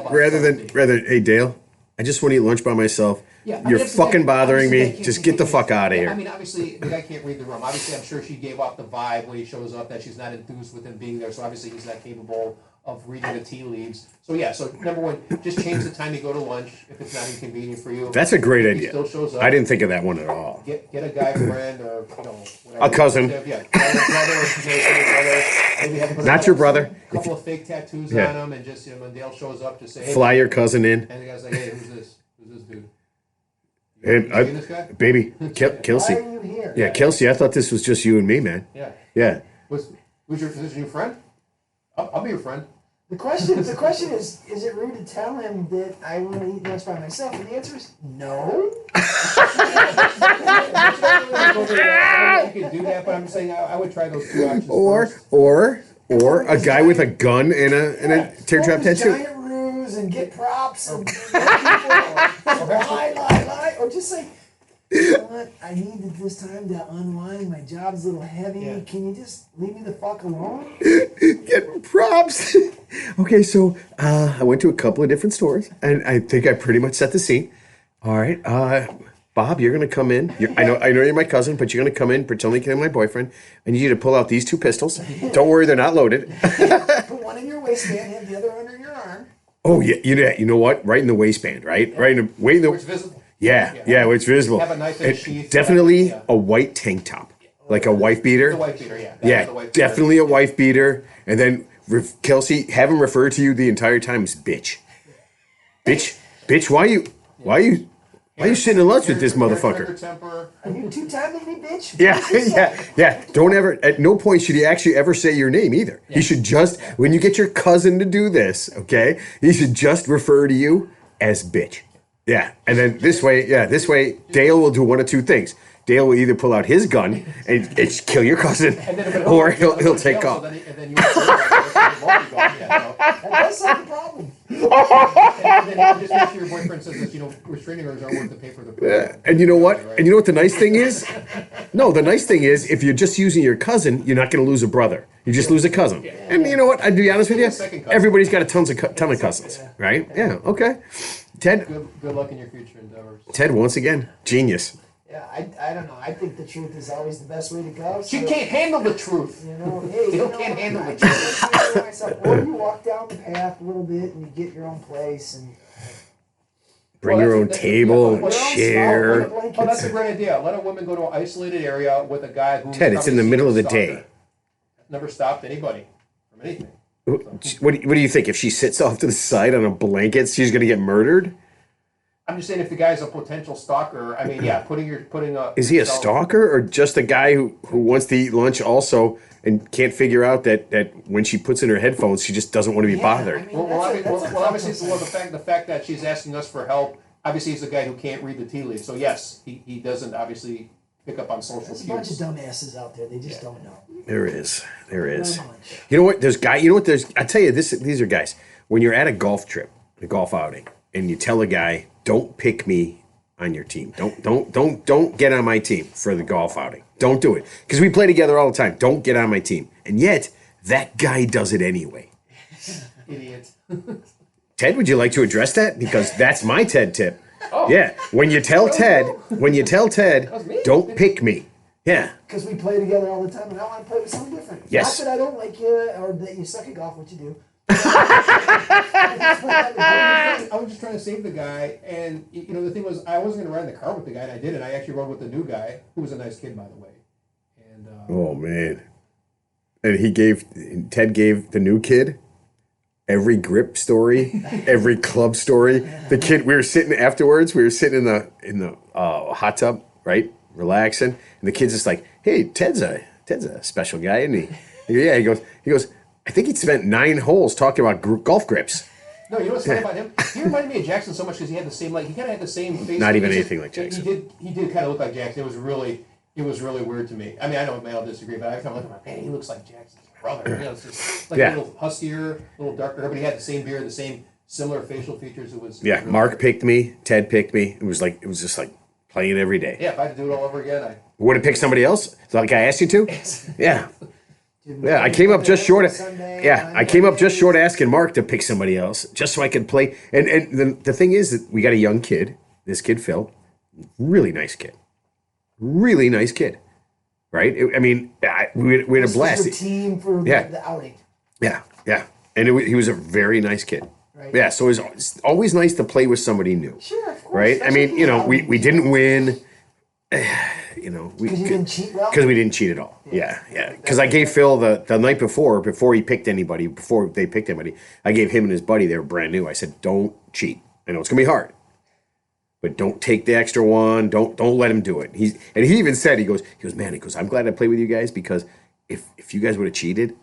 hey Dale, I just want to eat lunch by myself. Yeah, You're fucking bothering me. Just get the fuck out of here. I mean, obviously, the guy can't read the room. Obviously, I'm sure she gave off the vibe when he shows up that she's not enthused with him being there. So obviously, he's not capable of reading the tea leaves. So yeah, so number one, just change the time you go to lunch if it's not inconvenient for you. That's a great He idea. still shows up. I didn't think of that one at all. Get a guy friend or whatever. A cousin. Yeah, brother. Maybe have Not your brother. A couple of fake tattoos Yeah. on him, and just when Dale shows up, just say, hey, Fly your cousin in. and the guy's like, hey, who's this? Who's this dude? And You seen this guy? baby, Why Kelsey. are you here? Yeah, Kelsey, I thought this was just you and me, man. Yeah. Yeah. Who's your physician, your friend? I'll be your friend. The question is it rude to tell him that I want to eat lunch by myself? And the answer is no. You can do that, but I'm saying I would try those two options first. Or a guy with a gun and a teardrop Pull this tattoo. giant ruse and get props and lie, or just say, you know what? I needed this time to unwind. My job's a little heavy. Yeah. Can you just leave me the fuck alone? Get props. Okay, so I went to a couple of different stores, and I think I pretty much set the scene. All right, Bob, you're gonna come in. I know you're my cousin, but you're gonna come in, pretend like you're my boyfriend. I need you to pull out these two pistols. Don't worry, they're not loaded. Put one in your waistband, have the other under your arm. Oh yeah, you know what? Right in the waistband, right? Right in the Where it's visible. Yeah, where it's visible. Have a nice And sheath. definitely Yeah. a white tank top, like a wife beater. The wife beater, yeah. Yeah, The wife beater. definitely a wife beater. And then Kelsey, have him refer to you the entire time as bitch. Bitch, why you sitting in lunch with this motherfucker? Temper. Are you two-timing me, bitch? Yeah. Don't ever, at no point should he actually ever say your name either. He should just, when you get your cousin to do this, okay, he should just refer to you as bitch. Yeah, and then this way, Dale will do one of two things. Dale will either pull out his gun and kill your cousin, or he'll take off. And then you that That's not the problem. and then just make sure your boyfriend says that restraining orders aren't worth the paper they're put on. And you know what? And you know what the nice thing is? No, the nice thing is if you're just using your cousin, you're not going to lose a brother. You just lose a cousin. And you know what? I'd be honest with you. Everybody's got a ton of cousins, right? Yeah. Okay. Ted. Good luck in your future endeavors. Ted, once again, genius. Yeah, I don't know. I think the truth is always the best way to go. She can't handle the truth. You know, hey, Dale can't handle the truth. Or you walk down the path a little bit and you get your own place and Bring your own table and chair. Oh, that's a great idea. Let a woman go to an isolated area with a guy who. Ted, it's in the middle of the day. Never stopped anybody from anything. What do you think? If she sits off to the side on a blanket, she's going to get murdered? I'm just saying, if the guy's a potential stalker, I mean, yeah, putting a. Is he a stalker or just a guy who wants to eat lunch also and can't figure out that when she puts in her headphones, she just doesn't want to be bothered? I mean, obviously, the fact that she's asking us for help. Obviously, he's a guy who can't read the tea leaves. So yes, he doesn't obviously pick up on social cues. There's a bunch of dumbasses out there. They just don't know. There is. You know what? I tell you, these are guys. When you're at a golf trip, a golf outing, and you tell a guy, "Don't pick me on your team. Don't get on my team for the golf outing. Don't do it because we play together all the time. Don't get on my team." And yet that guy does it anyway. Idiot. Ted, would you like to address that? Because that's my Ted tip. Oh. Yeah. When you tell Ted, don't pick me. Yeah. Because we play together all the time, and I want to play with someone different. Yes. Not that I don't like you or that you suck at golf, what you do. I was just trying to save the guy, and the thing was, I wasn't going to ride in the car with the guy, and I did, and I actually rode with the new guy, who was a nice kid, by the way. And oh man, and Ted gave the new kid every grip story, every club story. The kid, we were sitting in the hot tub, right, relaxing, and the kid's just like, "Hey, Ted's a special guy, isn't he?" Yeah, he goes. I think he spent 9 holes talking about golf grips. No, you know what's funny about him? He reminded me of Jackson so much because he had the same, like, he kind of had the same face. Not even anything like Jackson. He did kind of look like Jackson. It was really weird to me. I mean, I know I'll disagree, but I kind of look at my man, he looks like Jackson's brother. You know, it's just like a little huskier, a little darker, but he had the same beard, the same similar facial features. It was really Mark picked me, Ted picked me. It was just like playing every day. Yeah, if I had to do it all over again, I would have picked somebody else. Like I asked you to. Yeah. Yeah, I came up just short of. Yeah, I came up just short of asking Mark to pick somebody else just so I could play. And the thing is that we got a young kid. This kid Phil, really nice kid, right? I mean, we had a blast. The team for the outing. Yeah, and he was a very nice kid. Right. Yeah, so it was always nice to play with somebody new. Sure, of course. Right? I mean, we didn't win. Because you didn't cheat well? Because we didn't cheat at all. Yeah. Because I gave Phil the night before he picked anybody, before they picked anybody, I gave him and his buddy, they were brand new. I said, don't cheat. I know it's going to be hard, but don't take the extra one. Don't let him do it. He even said, he goes, man, I'm glad I played with you guys because if you guys would have cheated,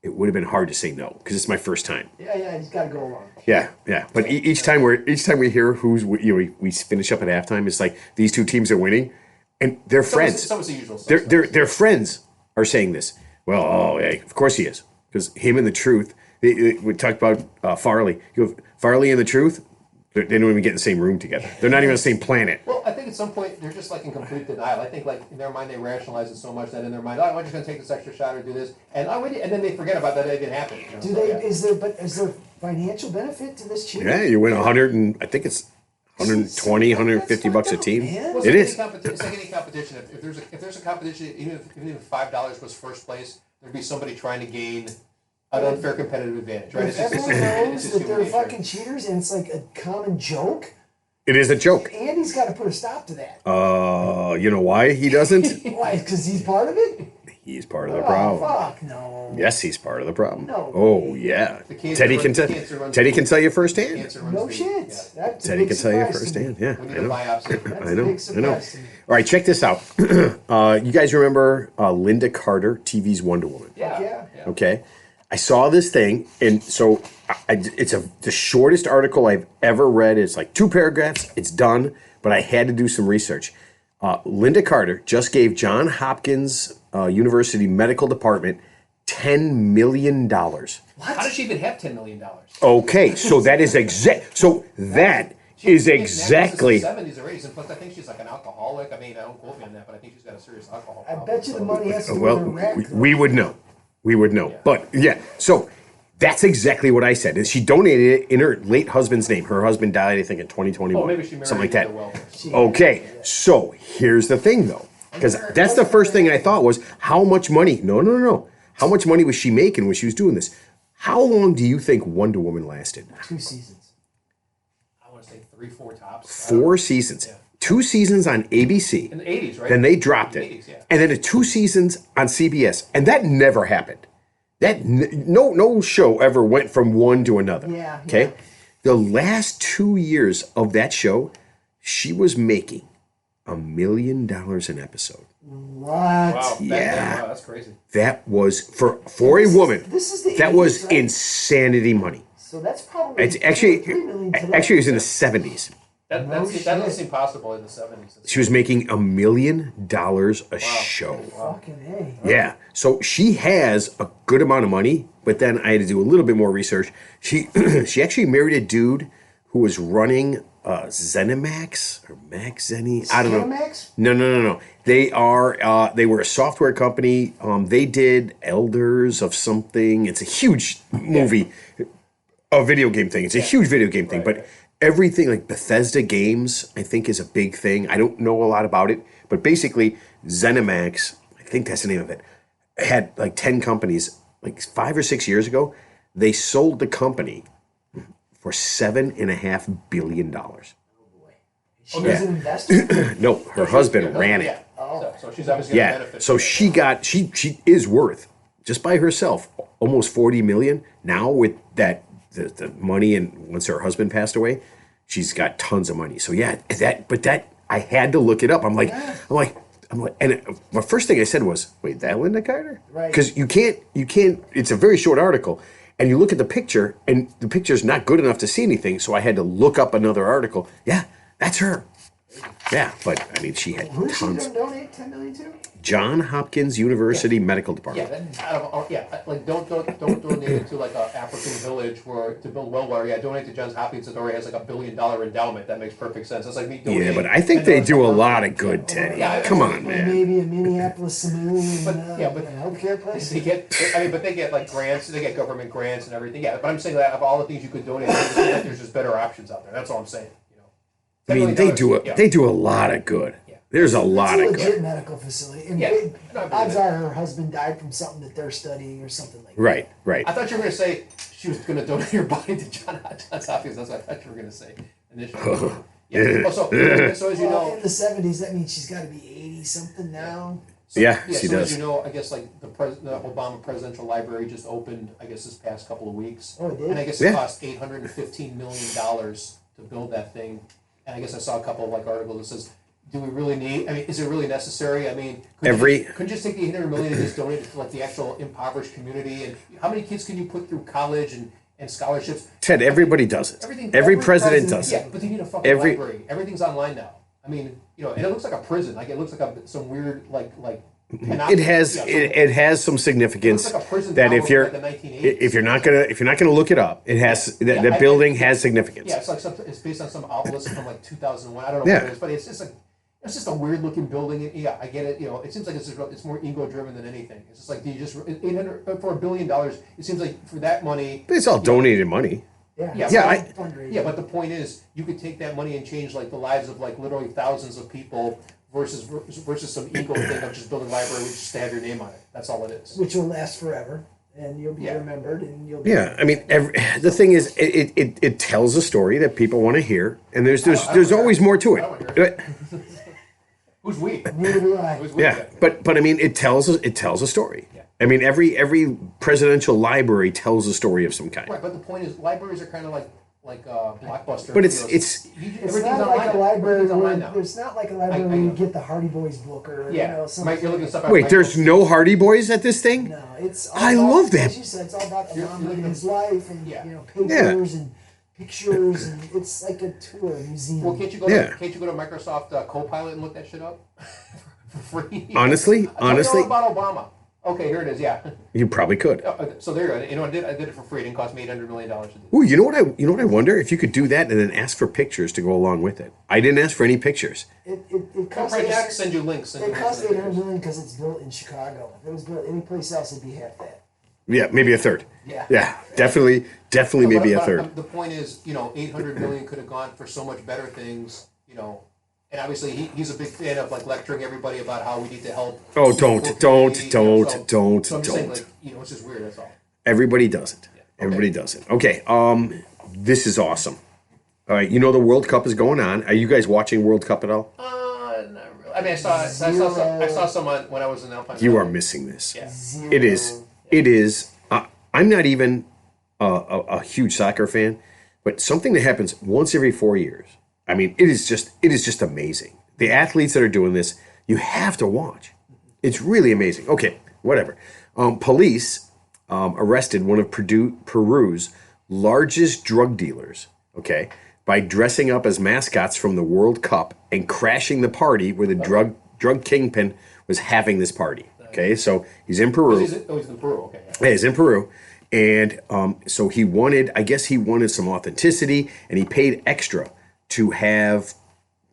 it would have been hard to say no because it's my first time. Yeah, he's got to go along. Yeah. But each time we hear we finish up at halftime, it's like these two teams are winning. And they're friends. Some of the usual their friends are saying this. Well, of course he is. Because him and the Truth, we talked about Farley. Farley and the Truth, they don't even get in the same room together. They're not even on the same planet. Well, I think at some point they're just like in complete denial. I think like in their mind they rationalize it so much that in their mind, I'm just going to take this extra shot or do this, and then they forget about that. It didn't happen. You know? Is there financial benefit to this cheating? Yeah, you win 100 and I think it's 120, 150 bucks a team. Well, it is. It's like any competition. If there's a competition, even if $5 was first place, there'd be somebody trying to gain an unfair competitive advantage, right? Everyone knows that they're fucking cheaters, and it's like a common joke. It is a joke. Andy's got to put a stop to that. You know why he doesn't? Why? Because he's part of it? He's part of the problem. Fuck no. Yes, he's part of the problem. No. Oh yeah. Teddy can tell you firsthand. No shit. Teddy can tell you firsthand. Yeah, I know. All right, check this out. You guys remember Linda Carter, TV's Wonder Woman? Yeah. Okay. I saw this thing, and so it's the shortest article I've ever read. It's like 2 paragraphs. It's done, but I had to do some research. Linda Carter just gave Johns Hopkins University Medical Department $10 million. What? How does she even have $10 million? Okay, so that is exactly. Is exactly. 70s or 80s, and plus I think she's like an alcoholic. I mean, I don't quote me on that, but I think she's got a serious alcohol problem. I bet you the money has to go to rent. We would know. Yeah. But yeah, so that's exactly what I said. And she donated it in her late husband's name. Her husband died, I think, in 2021. Oh, maybe she married something like that. Well. Okay, so here's the thing, though, because that's the first thing I thought was how much money. No. How much money was she making when she was doing this? How long do you think Wonder Woman lasted? 2 seasons. I want to say 3-4 tops. 4 seasons. Yeah. 2 seasons on ABC. In the 80s, right? Then they dropped it. 80s, yeah. And then 2 seasons on CBS. And that never happened. No show ever went from one to another. Yeah. Okay? Yeah. The last 2 years of that show, she was making $1 million an episode. What? Wow. Yeah. Wow, that's crazy. That was for a woman. This is the that 80s, was right? insanity money. So that's probably It's actually $3 million today. it was in the 70s. That doesn't seem possible in the 70s. She was making $1 million a show. Fucking A. Yeah. So she has a good amount of money, but then I had to do a little bit more research. She actually married a dude who was running ZeniMax or Max Zenny. I don't know. ZeniMax? No. They were a software company. They did Elders of something. It's a huge movie, a video game thing. It's a huge video game thing, but everything like Bethesda Games, I think, is a big thing. I don't know a lot about it, but basically ZeniMax, I think that's the name of it, had like 10 companies. Like 5 or 6 years ago, they sold the company for $7.5 billion. Oh boy. She was an investor? No, her husband ran it. Yeah. Oh. So she's obviously going to benefit. So she is worth, just by herself, almost $40 million. Now with that the money, and once her husband passed away, she's got tons of money. So yeah, that I had to look it up. I'm like, and my first thing I said was, wait, that Linda Carter? Right. Because you can't. It's a very short article, And you look at the picture, and the picture's not good enough to see anything, so I had to look up another article. Yeah, that's her. Yeah, but I mean, she had Who did she tons. donate $10 million to? John Hopkins University Medical Department. Yeah, that's out of, like don't donate it to like a African village where to build well water. Yeah, donate to Johns Hopkins that already has like $1 billion endowment. That makes perfect sense. That's like me donating. Yeah, but I think they do a lot of good, Teddy. Yeah, Come on, Or man. maybe a Minneapolis Saloon, But healthcare place. they get, but they get like grants. They get government grants and everything. Yeah, but I'm saying that of all the things you could donate, I just think that there's just better options out there. That's all I'm saying. You know, I mean, they do a lot of good. Yeah. There's a lot It's a of legit good. medical facility. And Yeah. big, No, I believe odds it. are her husband died from something that they're studying or something like that. Right, right. I thought you were going to say she was going to donate her body to Johns Hopkins. That's what I thought you were going to say initially. Yeah. So as you Well, know, in the 70s, that means she's got to be 80 something now. Yeah, she so does. as you know, I guess like the Obama Presidential Library just opened, I guess this past couple of weeks. Oh, it did? And I guess Yeah. it cost $815 million to build that thing. And I guess I saw a couple of like articles that says, do we really need? I mean, is it really necessary? I mean, couldn't you just take the $800 million and just donate it to like the actual impoverished community? And how many kids can you put through college and scholarships? Ted, everybody does it. Every Every president does Yeah, it. but they need a fucking library. Everything's online now. I mean, you know, and it looks like a prison. Like it looks like some weird like. It has some significance It looks like a prison that tower if you're from, like, the 1980s. if you're not gonna look it up, it has that building has significance. Yeah, it's like it's based on some obelisk from like 2001. I don't know what it is, but it's just like it's just a weird looking building. Yeah, I get it. You know, it seems like it's more ego driven than anything. It's just like do you just 800 for $1 billion? It seems like for that money. But it's all donated money. Fundraising. Yeah, but the point is, you could take that money and change like the lives of like literally thousands of people versus some ego thing of just building a library with just to have your name on it. That's all it is. Which will last forever, and you'll be remembered, and you'll be Yeah, I mean, the thing is, it tells a story that people want to hear, and there's always more to I don't wanna hear it. Who's we? Neither do I. Who's we? Yeah, but I mean, it tells a story. Yeah. I mean, every presidential library tells a story of some kind. Right, but the point is, libraries are kind of like Blockbuster. But it's It's everything's not online. like a library Everything's online where now. it's not like a library I where you know. get the Hardy Boys book or something. Mike, you're looking at stuff. Wait, there's no Hardy Boys at this thing? No, it's all I about, love that. As you said, it's all about You're Obama looking and his life and Yeah. papers and pictures and it's like a tour, a museum. Well, can't you go to Microsoft Copilot and look that shit up for free? Honestly, Tell me all about Obama. Okay, here it is. Yeah. you probably could. So there you go. You know, I did it for free. It didn't cost me $800 million to do. Ooh, you know what I wonder if you could do that and then ask for pictures to go along with it. I didn't ask for any pictures. It costs Project, send you links. it costs $800 million because it's built in Chicago. If it was built any place else, it'd be half that. Yeah, maybe a third. Yeah. Definitely maybe a third. The point is, you know, $800 million could have gone for so much better things. You know. And obviously, he's a big fan of like lecturing everybody about how we need to help. Oh, don't. So I'm just saying, Don't. like, you know, it's just weird. That's all. Everybody does it. Okay. Everybody does it. Okay. This is awesome. All right. You know the World Cup is going on. Are you guys watching World Cup at all? Not really. I mean, I saw some when I was in Alpine. You are missing this. Yeah. It is. It is. I'm not even a huge soccer fan, but something that happens once every 4 years. I mean, it is just amazing. The athletes that are doing this, you have to watch. It's really amazing. Okay, whatever. Police arrested one of Peru's largest drug dealers, okay, by dressing up as mascots from the World Cup and crashing the party where the drug kingpin was having this party. Okay, so he's in Peru. He's in Peru. Okay. Yeah, he's in Peru. And so he wanted some authenticity, and he paid extra to have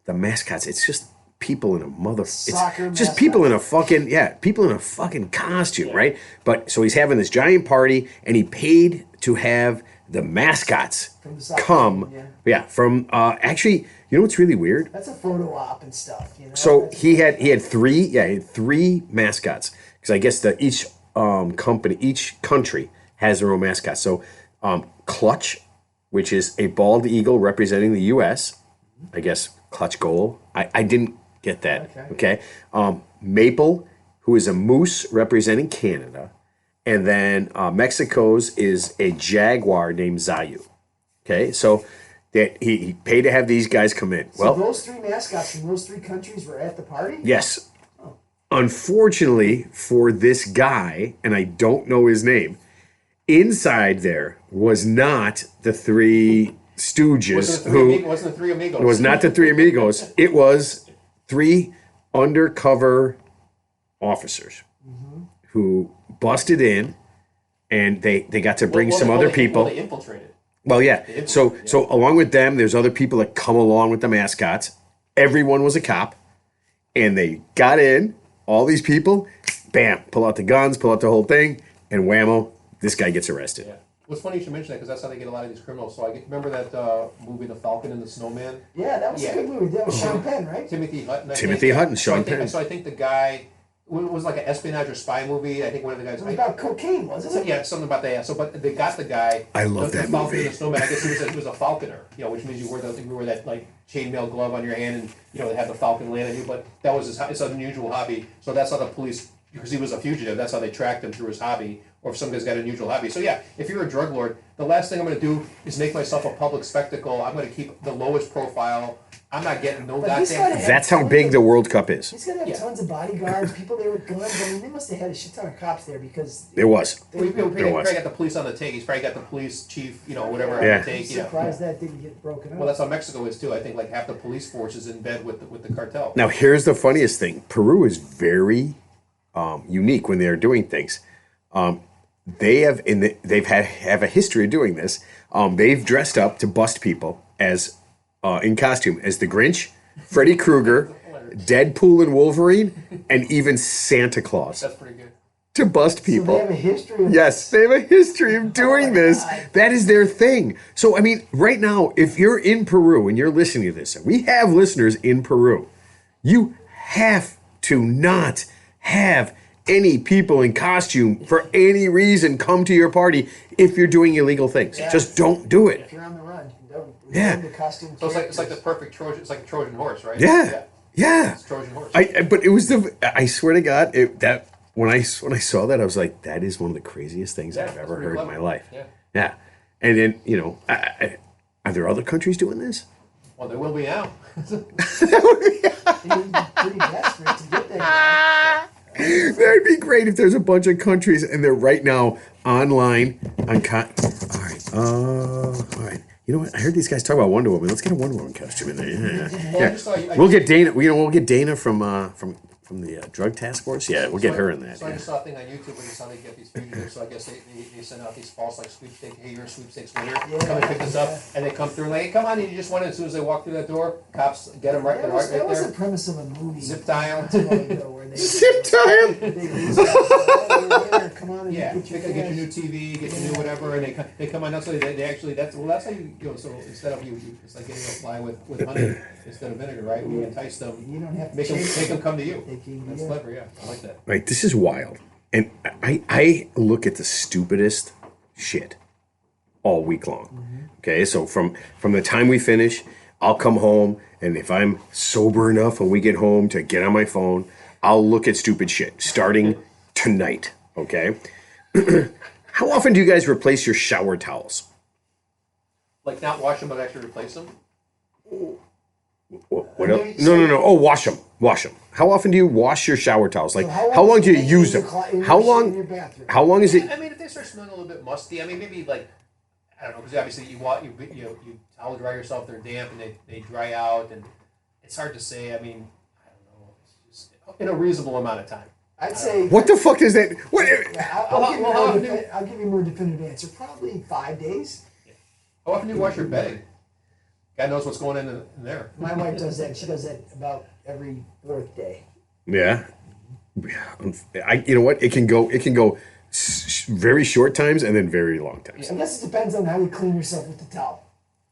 the mascots. It's just people in a Soccer just people in a fucking costume, right? But so he's having this giant party, and he paid to have the mascots From the soccer come. team, From actually, you know what's really weird? That's a photo op and stuff. So That's- he had three mascots because I guess each country has their own mascot. So Clutch, which is a bald eagle representing the U.S. I guess Clutch Goal. I didn't get that. Okay. Maple, who is a moose representing Canada, and then Mexico's is a jaguar named Zayu. Okay, so that he paid to have these guys come in. So those three mascots from those three countries were at the party? Yes. Unfortunately for this guy, and I don't know his name, inside there was not the three stooges Wasn't the three amigos? It was not the three amigos. It was three undercover officers who busted in, and they got to bring some other people. They infiltrated. Well, yeah. So along with them, there's other people that come along with the mascots. Everyone was a cop, and they got in. All these people, bam, pull out the guns, pull out the whole thing, and whammo, this guy gets arrested. Yeah. What's funny you should mention that because that's how they get a lot of these criminals. So remember that movie, The Falcon and the Snowman? Yeah, that was a good movie. That was Sean Penn, right? Timothy Hutton. Sean Penn. So I think the guy. It was like an espionage or spy movie. I think one of the guys. It was about cocaine, wasn't it? Yeah, something about that. Yeah. So, but they got the guy. I love that the Falcon movie. And the Snowman. I guess he was a falconer. Which means you wear that like chainmail glove on your hand, and they have the falcon land on you. But that was it's an unusual hobby. So that's how the police, because he was a fugitive. That's how they tracked him through his hobby. Or if some guy's got an unusual hobby. So yeah, if you're a drug lord, the last thing I'm going to do is make myself a public spectacle. I'm going to keep the lowest profile. I'm not getting no goddamn. That's how big the World Cup is. He's got to have tons of bodyguards, people there with guns. I mean, they must have had a shit ton of cops there because. There was. He probably got the police on the take. He's probably got the police chief, whatever on the take. I'm surprised that didn't get broken up. Well, that's how Mexico is too. I think like half the police force is in bed with the cartel. Now, here's the funniest thing. Peru is very unique when they're doing things. They've have a history of doing this. They've dressed up to bust people as in costume as the Grinch, Freddy Krueger, Deadpool and Wolverine, and even Santa Claus. That's pretty good. To bust people. So they have a history of Yes, they have a history of doing this. That is their thing. So, I mean, right now, if you're in Peru and you're listening to this, and we have listeners in Peru, you have to not have any people in costume for any reason come to your party if you're doing illegal things. Yeah. Just don't do it. If you're on the run, don't. Yeah. The costume. So it's like the perfect Trojan. It's like a Trojan horse, right? Yeah. It's Trojan horse. But it was I swear to God, when I saw that, I was like, that is one of the craziest things I've ever heard in my life. Yeah. And then, are there other countries doing this? Well, there will be now. They'd be pretty desperate to get there. That'd be great if there's a bunch of countries and they're right now online on all right. You know what? I heard these guys talk about Wonder Woman. Let's get a Wonder Woman costume in there. Yeah. We'll get Dana. We'll get Dana from the drug task force. Yeah, we'll get her in that. So I just saw a thing on YouTube where how they get these fugitives. So I guess they send out these false like sweepstakes. Hey, you're a sweepstakes winner. Come and pick this up, and they come through and like, hey, come on, and you just went in. As soon as they walk through that door, cops get them right there. That was the premise of a movie. Zip tie 'em. Zip tie 'em. Come on and Yeah, get get your new TV, get your new whatever, and they come on. That's how they actually that's how you So instead of you it's like getting a fly with honey instead of vinegar, right? We entice them. You don't have to make them come to you. That's Yeah. clever, yeah. I like that. Right, this is wild. And I look at the stupidest shit all week long. Okay, so from the time we finish, I'll come home, and if I'm sober enough when we get home to get on my phone, I'll look at stupid shit, starting tonight, okay? How often do you guys replace your shower towels? Like not wash them, but actually replace them? What else? No. Oh, wash them. How often do you wash your shower towels? Like, how long do you use them? How long is it? I mean, if they start smelling a little bit musty, I mean, maybe like, I don't know, because obviously you towel dry yourself, they're damp and they dry out, and it's hard to say. I mean, I don't know, it's just in a reasonable amount of time. I'd say. What the fuck is that? What? I'll give you a more definitive answer. Probably 5 days. How often do you wash your bedding? God knows what's going in there. My wife does that. She does that about every fourth day. Yeah. You know what? It can go very short times and then very long times. I guess it depends on how you clean yourself with the towel.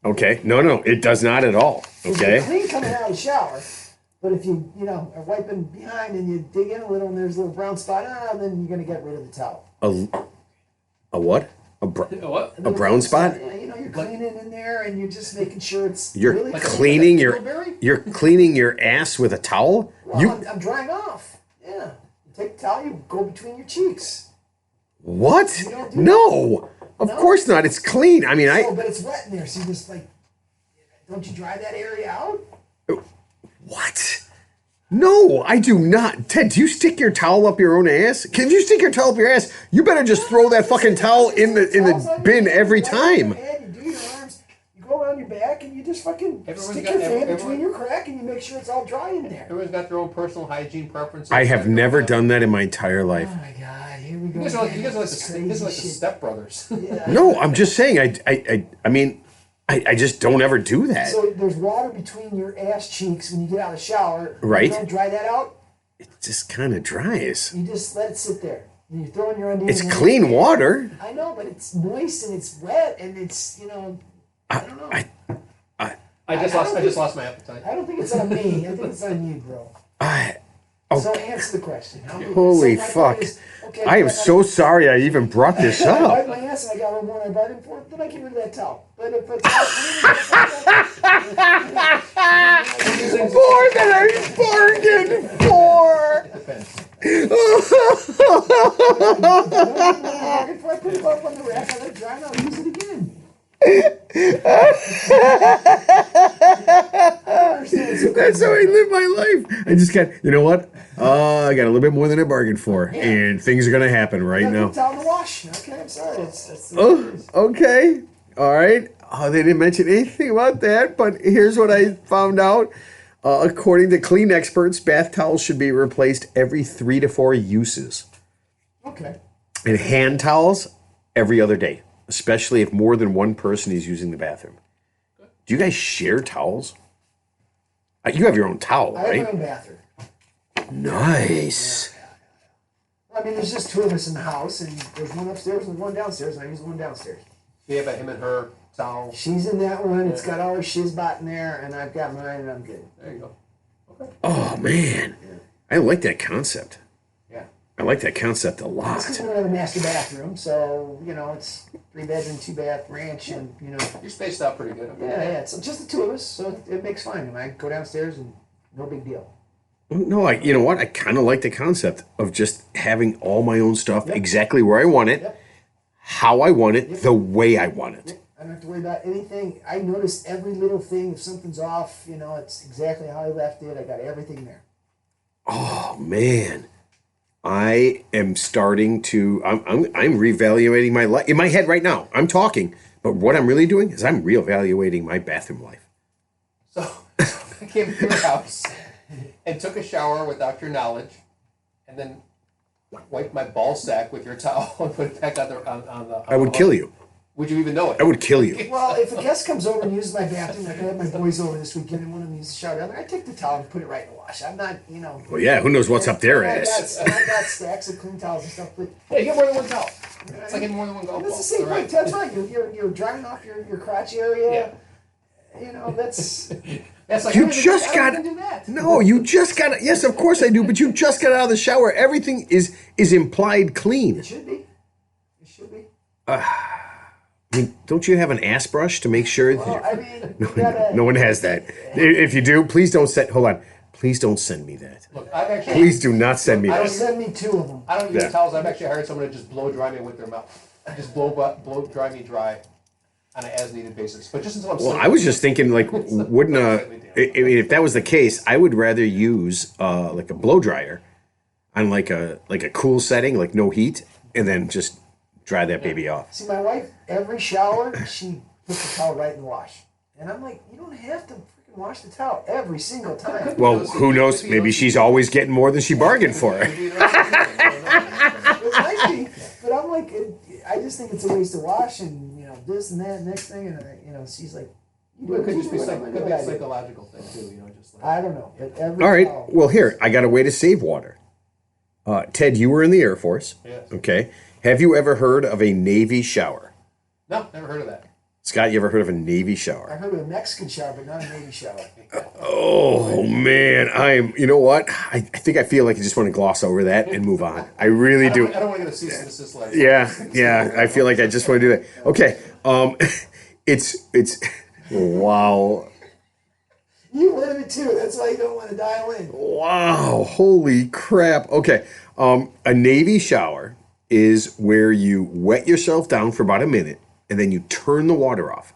Okay. No, it does not at all. Okay. You're clean coming out of the shower, but if you are wiping behind and you dig in a little and there's a little brown spot, then you're gonna get rid of the towel. A what? What? A brown spot? Yeah, you're cleaning in there and you're just making sure it's You're really cleaning clean. you're cleaning your ass with a towel? Well, I'm drying off. Yeah. You take the towel, you go between your cheeks. What? You don't do No. Of No? course not. It's clean. I mean, but it's wet in there, so you just don't you dry that area out? What? No, I do not. Ted, do you stick your towel up your own ass? If you stick your towel up your ass, you better just throw that fucking towel in the bin every time. You do your arms, you go around your back, and you just fucking stick your fan between your crack, and you make sure it's all dry in there. Everyone's got their own personal hygiene preferences. I have never done that in my entire life. Oh my god, here we go. You guys are like the Step Brothers. Yeah. No, I'm just saying. I mean, I just don't ever do that. So there's water between your ass cheeks when you get out of the shower. Right. You don't dry that out. It just kind of dries. You just let it sit there. And you throw in your undies. It's clean water. I know, but it's moist and it's wet and it's I don't know. I just lost my appetite. I don't think it's on me. I think it's on you, bro. So answer the question. Holy fuck. I am so sorry I even brought this I up. wiped my ass and I got a little more than I bargained for, then I get rid of that towel. But if it's More than I bargained for. I put it up on the rack, I let it dry, and I'll use it again. That's how I live my life. I just got, you know what? I got a little bit more than I bargained for, and things are gonna happen right now. Towel in the wash. Okay, I'm sorry. That's Okay. All right. Oh, they didn't mention anything about that, but here's what I found out. According to clean experts, bath towels should be replaced every 3 to 4 uses. okay. And hand towels every other day, especially if more than one person is using the bathroom. Do you guys share towels? You have your own towel, I have right? my own bathroom. Nice. I mean, there's just 2 of us in the house, and there's one upstairs and one downstairs, and I use the one downstairs. We have a him and her towel. She's in that one. It's got all her shizbot in there, and I've got mine, and I'm good. There you go. Okay. Oh, man. I like that concept. Yeah. I like that concept a It's lot. because we don't have a master bathroom, so, it's 3 bedroom, 2 bath ranch, and, You're spaced out pretty good. yeah, it's just the 2 of us, so it makes fine. And I go downstairs, and no big deal. No, you know what? I kind of like the concept of just having all my own stuff exactly where I want it, how I want it, the way I want it. I don't have to worry about anything. I notice every little thing. If something's off, it's exactly how I left it. I got everything there. Oh, man. I am starting to, I'm reevaluating my life. In my head right now, I'm talking, but what I'm really doing is I'm reevaluating my bathroom life. So I came to your house and took a shower without your knowledge, and then wiped my ball sack with your towel and put it back on the. I would kill you. Would you even know it? I would kill you. Well, if a guest comes over and uses my bathroom, like I had my boys over this weekend and one of them used the shower down there, I take the towel and put it right in the wash. I'm not, Well, yeah, who knows what's up their I ass. got stacks of clean towels and stuff, but Yeah, you get more than one towel. It's like getting more than one golf that's ball. the same All thing. right. That's right. You're drying off your crotch area. That's That's like You just got do that. No, you just got yes, of course I do, but you just got out of the shower. Everything is implied clean. It should be. It should be. I mean, don't you have an ass brush to make sure that Well, I mean, you gotta, no one has that? If you do, please don't send. Hold on, please don't send me that. Look, I've actually. Please do not send me Don't that. send me 2 of them. I don't use Yeah. towels. I've actually hired someone to just blow dry me with their mouth. Just blow dry me dry on an as needed basis. But just until I'm. Well, sitting- I was just thinking, like, wouldn't if that was the case, I would rather use like a blow dryer on like a cool setting, like no heat, and then just dry that baby off. See, my wife, every shower, she puts the towel right in the wash. And I'm like, you don't have to freaking wash the towel every single time. Well, who knows? Maybe she's always getting more than she bargained for. It might be, but I'm like, I just think it's a waste of wash and, this and that, next thing. And, she's like, It could just be what like, am I could gonna be a do? psychological thing too, just like. I don't know. But every All right. towel, Well, here I got a way to save water. Ted, you were in the Air Force. Yes. Okay. Have you ever heard of a Navy shower? No, never heard of that. Scott, you ever heard of a Navy I shower? heard of a Mexican shower, but not a Navy shower. Oh man, you know what? I think I feel like I just want to gloss over that and move on. I really do. I don't want to get a cease and desist letter. Yeah. I feel like I just want to do that. Okay. It's wow. You live it too. That's why you don't want to dial in. Wow, holy crap. Okay. A Navy shower is where you wet yourself down for about a minute and then you turn the water off.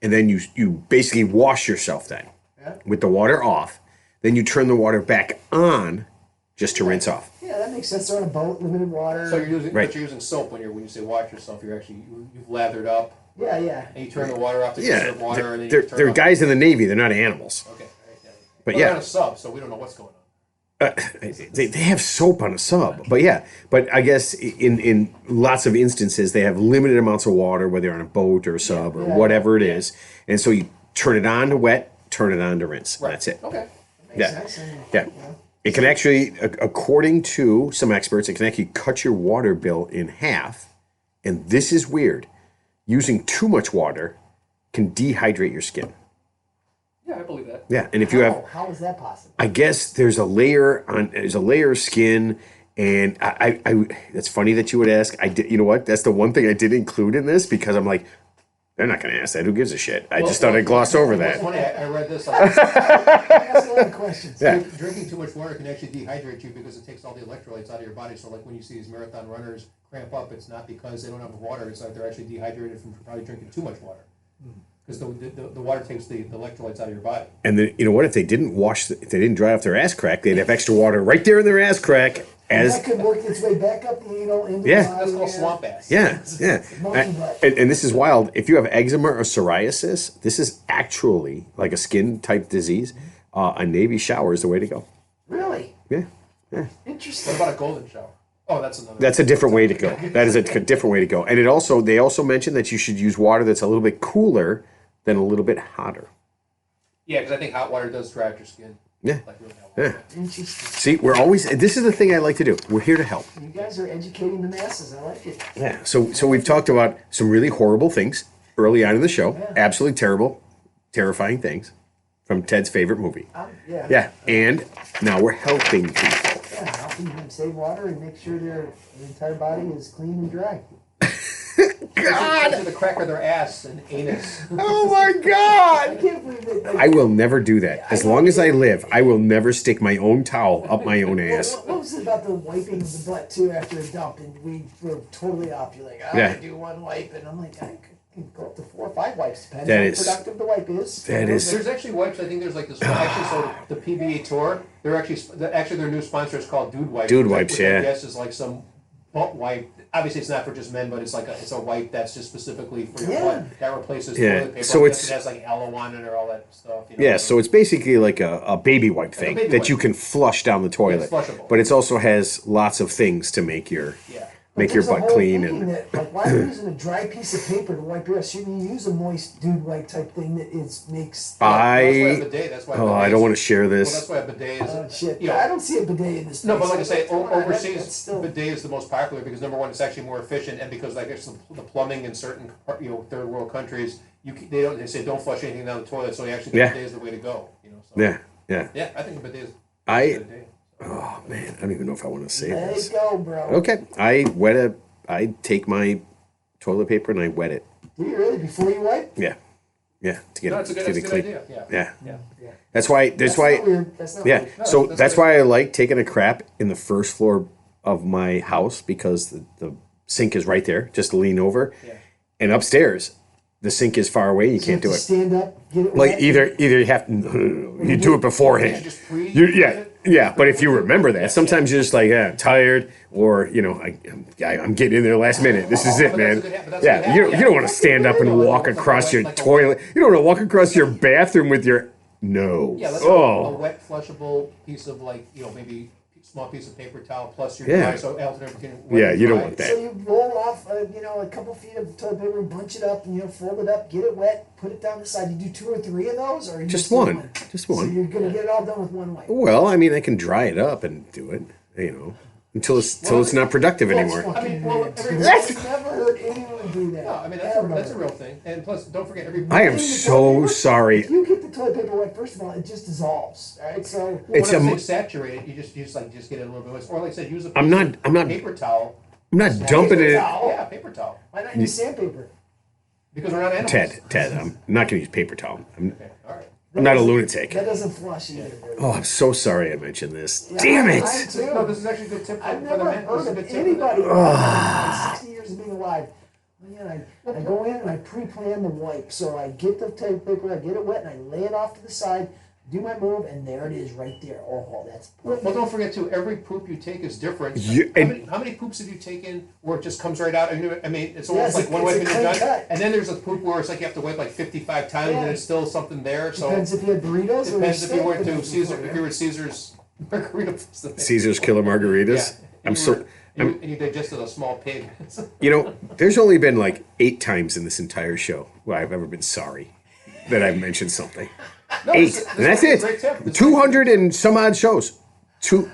And then you basically wash yourself then Yeah. with the water off. then you turn the water back on just to rinse off. Yeah, that makes sense. They're on a boat, limited water. So you're using, Right. but you're using soap when you say wash yourself. You're actually you've lathered up Yeah. and you turn the water off to Yeah, conserve water, and then they're, you turn they're off. guys in the Navy. They're not animals. Okay, right, yeah. But We're yeah. on a sub, so we don't know what's going on. They have soap on a sub, but yeah. But I guess in lots of instances they have limited amounts of water, whether they're on a boat or a sub or whatever it is, and so you turn it on to wet, turn it on to rinse. Right. That's it. Okay. Makes Yeah. sense. And, Yeah. It can actually, according to some experts, it can actually cut your water bill in half. And this is weird. Using too much water can dehydrate your skin. Yeah, I believe that. Yeah, and if you have, how is that possible? I guess there's a layer of skin, and I that's funny that you would ask. I did, you know what? That's the one thing I did include in this because I'm like, they're not going to ask that. Who gives a shit? I just thought I'd gloss over It's that. funny, I read this. I ask a lot of questions. Yeah. Drinking too much water can actually dehydrate you because it takes all the electrolytes out of your body. So, like when you see these marathon runners cramp up, it's not because they don't have water. It's like they're actually dehydrated from probably drinking too much water. Because the water takes the electrolytes out of your body. And then, you know what? If they didn't if they didn't dry off their ass crack, they'd have extra water right there in their ass crack. And As that could work its way back up, into Yeah. the body. That's called swamp ass. yeah, yeah. Monkey butt. And this is wild. If you have eczema or psoriasis, this is actually like a skin type disease. A Navy shower is the way to go. Really? Yeah. What Interesting. about a golden shower? Oh, that's another. That's a different way to go. That is a different way to go. And they also mentioned that you should use water that's a little bit cooler than a little bit hotter. Yeah, because I think hot water does dry out your skin. Yeah. Like really hot Yeah. water. Interesting. See, this is the thing I like to do. We're here to help. You guys are educating the masses. I like it. Yeah. So we've talked about some really horrible things early on in the show. Yeah. Absolutely terrible, terrifying things from Ted's favorite movie. Yeah. Yeah. And now we're helping people. Yeah, helping them save water and make sure their entire body is clean and dry. Especially the crack of their ass and anus. Oh my I God! can't believe it. Like, I will never do that. As long as I live, I will never stick my own towel up my own ass. What was it about the wiping of the butt too after a dump? And we were totally off. You're like, I Yeah. can do one wipe, and I'm like, I can go up to 4 or 5 wipes, depending That on is- how productive the wipe is. that is- There's actually wipes. I think there's like this. Actually, so the PBA tour. They're actually their new sponsor is called Dude Wipes. Dude which Wipes, I yeah. guess is like some butt wipe. Obviously, it's not for just men, but it's like it's a wipe that's just specifically for your Yeah. butt. That replaces Yeah. toilet paper. So I guess it's- it has like aloe on it or all that stuff. You know? Yeah, so it's basically like a baby wipe thing baby that wipe. you can flush down the toilet. flushable. But it also has lots of things to make your Yeah. make But your there's a butt whole clean thing and that, like, why are you using a dry piece of paper to wipe your ass? Shouldn't you use a moist dude wipe type thing that makes? That's why a I bidet. That's why. I don't want to share Well, this. that's why a bidet is. Oh shit! You know, I don't see a bidet in this. No, but place. like I say, Come on, that's overseas, still. bidet is the most popular because number one, it's actually more efficient, and because like there's the plumbing in certain third world countries, they say don't flush anything down the toilet, so you actually think Yeah. bidet is the way to go. You know. So. Yeah. I think a bidet is. I a bidet. oh man, I don't even know if I want to say Let this. it go, bro. Okay, I take my toilet paper and I wet it. Do you really before you wipe? Yeah. Yeah, to get No, it that's a good, to that's a get good it clean. idea. Yeah. Yeah. Yeah. That's why That's not weird. That's not Yeah, weird. No, so that's that's good. why I like taking a crap in the first floor of my house because the sink is right there, just lean over. Yeah. And upstairs, the sink is far away, you So can't you do have to it. Stand up, get it Like wet. either you have to you do it beforehand. You just pre- Yeah, but if you remember that, sometimes you're just like, tired, or I'm getting in there last minute. This is it, But man. that's a good- but that's a Yeah, good you habit. don't want to stand up and walk across your toilet. You don't want to walk across your bathroom with your no. Yeah, let's a Oh, wet flushable piece of maybe small piece of paper towel plus your Yeah. dry, so alternate can. Yeah, you don't dry. want that. So you roll off, a couple feet of toilet paper, bunch it up, and fold it up, get it wet, put it down the side. You do 2 or 3 of those, or you Just do one. Just So one. you're gonna get it all done with one wipe. Well, I mean, I can dry it up and do it. Until it's not productive anymore. I mean, well, every- I've never heard anyone do that. No, I mean that's a real thing, and plus don't forget every. I am so sorry. If you get the toilet paper wet, first of all, it just dissolves. All right, so It's When a I mo- say saturate it, you just get it a little bit moist, or like I said, use a I'm not- paper towel. I'm not dumping paper it. towel. Yeah, paper towel. why not use sandpaper? Because we're not animals. Ted, I'm not going to use paper towel. I'm Okay, all right. not a doesn't- lunatic. That doesn't flush either. Oh, I'm so sorry I mentioned this. Yeah, Damn I it! too. No, this is actually a good tip I've for the never men. This heard is a of good tip anybody. for the in 60 years of being alive. Well, I go in and I pre-plan the wipe. So I get the toilet paper, I get it wet, and I lay it off to the side. do my move, and there it is right there. Oh, that's perfect. Well, don't forget too. Every poop you take is different. Yeah, How many poops have you taken where it just comes right out? I mean, it's almost Yeah, like one wipe and you're done. cut. And then there's a poop where it's like you have to wipe like 55 times, and there's still something there. So Depends if you had burritos or depends if you steak went the to night Caesar. before, If you were at Caesar's margarita. Caesar's Killer Margaritas. Yeah. And you digested a small pig. You know, there's only been like 8 times in this entire show where I've ever been sorry that I've mentioned something. No, 8, this and that's is a great it. tip. 200 and some odd shows.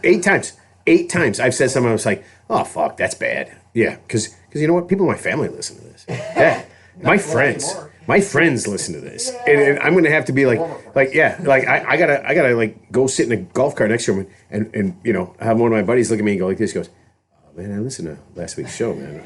8 times. 8 times I've said something. I was like, "Oh fuck, that's bad." Yeah, because you know what? People in my family listen to this. Yeah, my friends. anymore. My friends listen to this, and I'm gonna have to be like I gotta like go sit in a golf cart next to him and you know have one of my buddies look at me and go like this. He goes, "Oh, man, I listened to last week's show, man.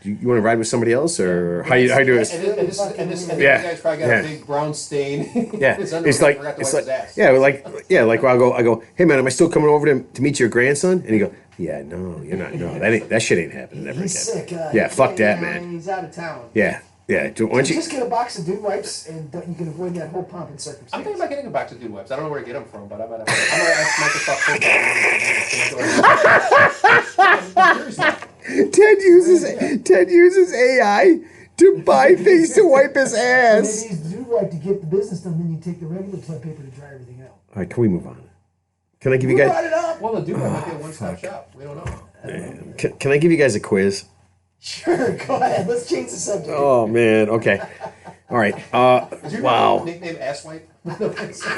You want to ride with somebody else or how you do it?" And this Yeah. you guys probably got a big brown stain. Yeah, His underwear, it's like forgot to it's wipe like his ass. like well, I go, "Hey man, am I still coming over to meet your grandson?" And he go, "Yeah, no, you're not. No, that shit ain't happening ever again." He's sick. Yeah, fuck that, man. He's out of town. Yeah. Why don't you? Just get a box of Dude Wipes, and you can avoid that whole pomp and circumstance. I'm thinking about getting a box of Dude Wipes. I don't know where to get them from, but I'm gonna ask Microsoft. Ted uses AI to buy things to wipe his Maybe ass. use Dude Wipe to get the business done, then you take the regular toilet paper to dry everything out. All right, can we move on? Can I give you Who guys? brought it up? Well, the Dude Wipe might be a one-stop shop. We don't know. Can I give you guys a quiz? Sure, go ahead. Let's change the subject. Oh man. Okay. All right. Is your Wow. nickname Asswipe?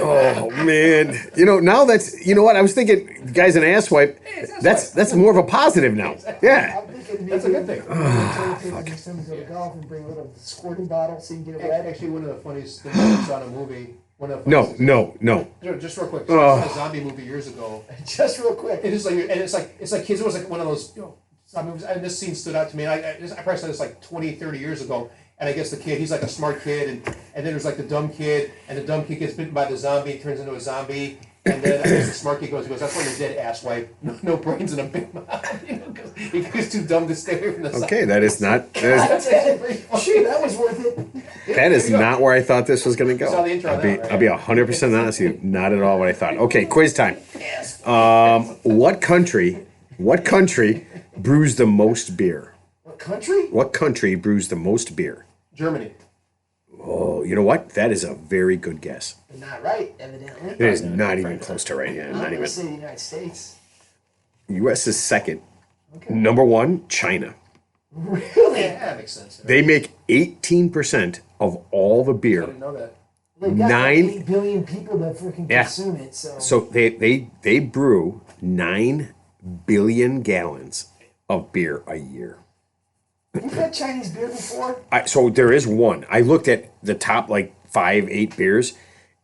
Oh man. You know now you know what I was thinking. Guys, an ass wipe. That's more of a positive now. Yeah. I'm thinking That's a good thing. Next time we go to golf and bring a little squirting bottle so you can get it wet. Actually, one of the funniest things I saw in a movie. One of the funniest- No. Just real quick. So I saw a zombie movie years ago. Just real quick. It's like kids. It was like one of those zombie movies. And this scene stood out to me. And I probably saw this like 20, 30 years ago. And I guess the kid, he's like a smart kid, and then there's like the dumb kid, and the dumb kid gets bitten by the zombie, turns into a zombie, and then I guess the smart kid goes, "That's why you're dead, asswipe. No brains and a big mouth." You know, because he's too dumb to stay away from the zombie. Okay, that is not. That's actually pretty funny. Shoot, that was worth it. That is not where I thought this was going to go. Saw the intro now, right? I'll be 100% honest with you. Not at all what I thought. Okay, quiz time. What country brews the most beer? What country? What country brews the most beer? Germany. Oh, you know what? That is a very good guess. But not right, evidently. It is not even close to right. Yeah, I'm not going even. to say the United States. U.S. is second. Okay. Number 1, China. Really? Yeah, that makes sense. They make 18% of all the I beer. didn't know that. They've got 9 8 billion people that freaking Yeah. consume it, so. So they brew 9 billion gallons of beer a year. You've had Chinese beer before? So there is one. I looked at the top like 5, 8 beers,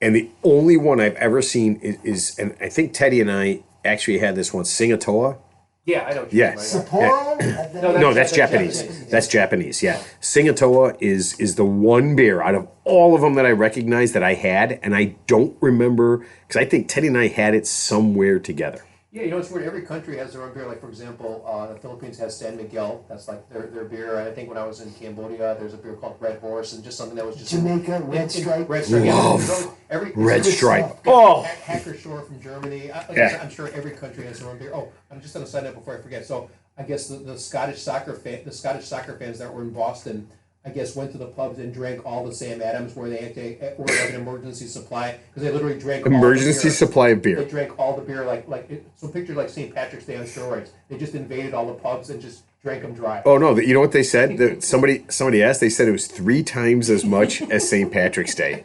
and the only one I've ever seen is and I think Teddy and I actually had this one, Singatoa. Yeah, I know. What Yeah. you're talking about, Sapporo? No, that's that's Japanese. Japanese. That's Japanese. Yeah, Singatoa is the one beer out of all of them that I recognize that I had, and I don't remember because I think Teddy and I had it somewhere together. Yeah, you know, it's weird. Every country has their own beer. Like, for example, the Philippines has San Miguel. That's like their beer. I think when I was in Cambodia, there's a beer called Red Horse, and just something that was just Jamaica, Red Stripe. Red Stripe. Love Every Red good Stripe. stuff. Oh, Hacker Shore from Germany. Yeah. I'm sure every country has their own beer. Oh, I'm just on a side note before I forget. So I guess the Scottish soccer fans that were in Boston, I guess, went to the pubs and drank all the Sam Adams where they were like an emergency supply because they literally drank all the emergency beer. supply of They beer. drank all the beer so picture like St. Patrick's Day on steroids. They just invaded all the pubs and just drank them dry. Oh no! You know what they said? Somebody asked. They said it was 3 times as much as St. Patrick's Day.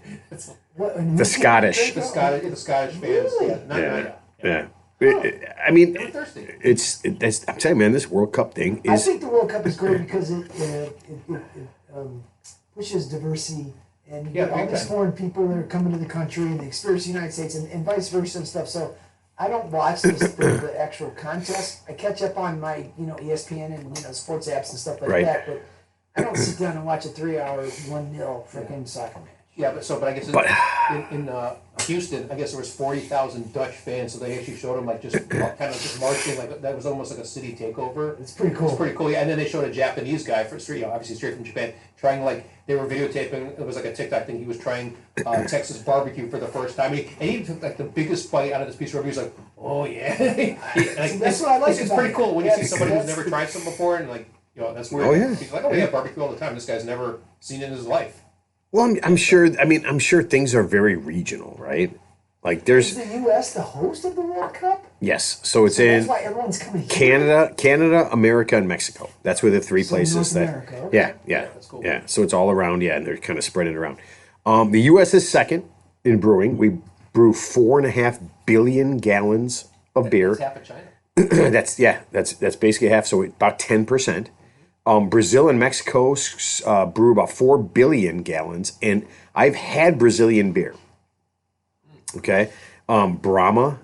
What, and The who- Scottish. The Scottish fans. Really? Yeah, not Yeah, yeah. yeah. I mean, They were thirsty. I'm telling you, man, this World Cup thing I is. think the World Cup is great because it pushes diversity and you Yeah, get all big these time. foreign people that are coming to the country and they experience the United States and vice versa and stuff. So I don't watch the actual contest. I catch up on my ESPN and sports apps and stuff like Right. that. But I don't sit down and watch a 3-hour 1-0 freaking soccer match. Yeah, but I guess Houston, I guess there was 40,000 Dutch fans, so they actually showed them like just kind of just marching, like that was almost like a city takeover. It's pretty cool. It's pretty cool, yeah. And then they showed a Japanese guy obviously straight from Japan, trying like they were videotaping. It was like a TikTok thing. He was trying Texas barbecue for the first time, and he took like the biggest bite out of this piece of rubber. He was like, "Oh yeah." That's what I like. It's pretty cool when you see somebody who's never tried some before, and like that's weird. Oh, yeah. He's like, "Oh yeah, barbecue all the time." This guy's never seen it in his life. Well, I'm sure. I mean, I'm sure things are very regional, right? Like Is the U.S. the host of the World Cup? yes, so it's That's in why everyone's coming here. Canada, America, and Mexico. That's where the three places North that. America, okay. Yeah. That's cool. Yeah. So it's all around. Yeah, and they're kind of spreading it around. The U.S. is second in brewing. We brew 4.5 billion gallons of beer. It's half of China. That's basically half. So about 10%. Brazil and Mexico brew about 4 billion gallons, and I've had Brazilian beer. Okay, Brahma.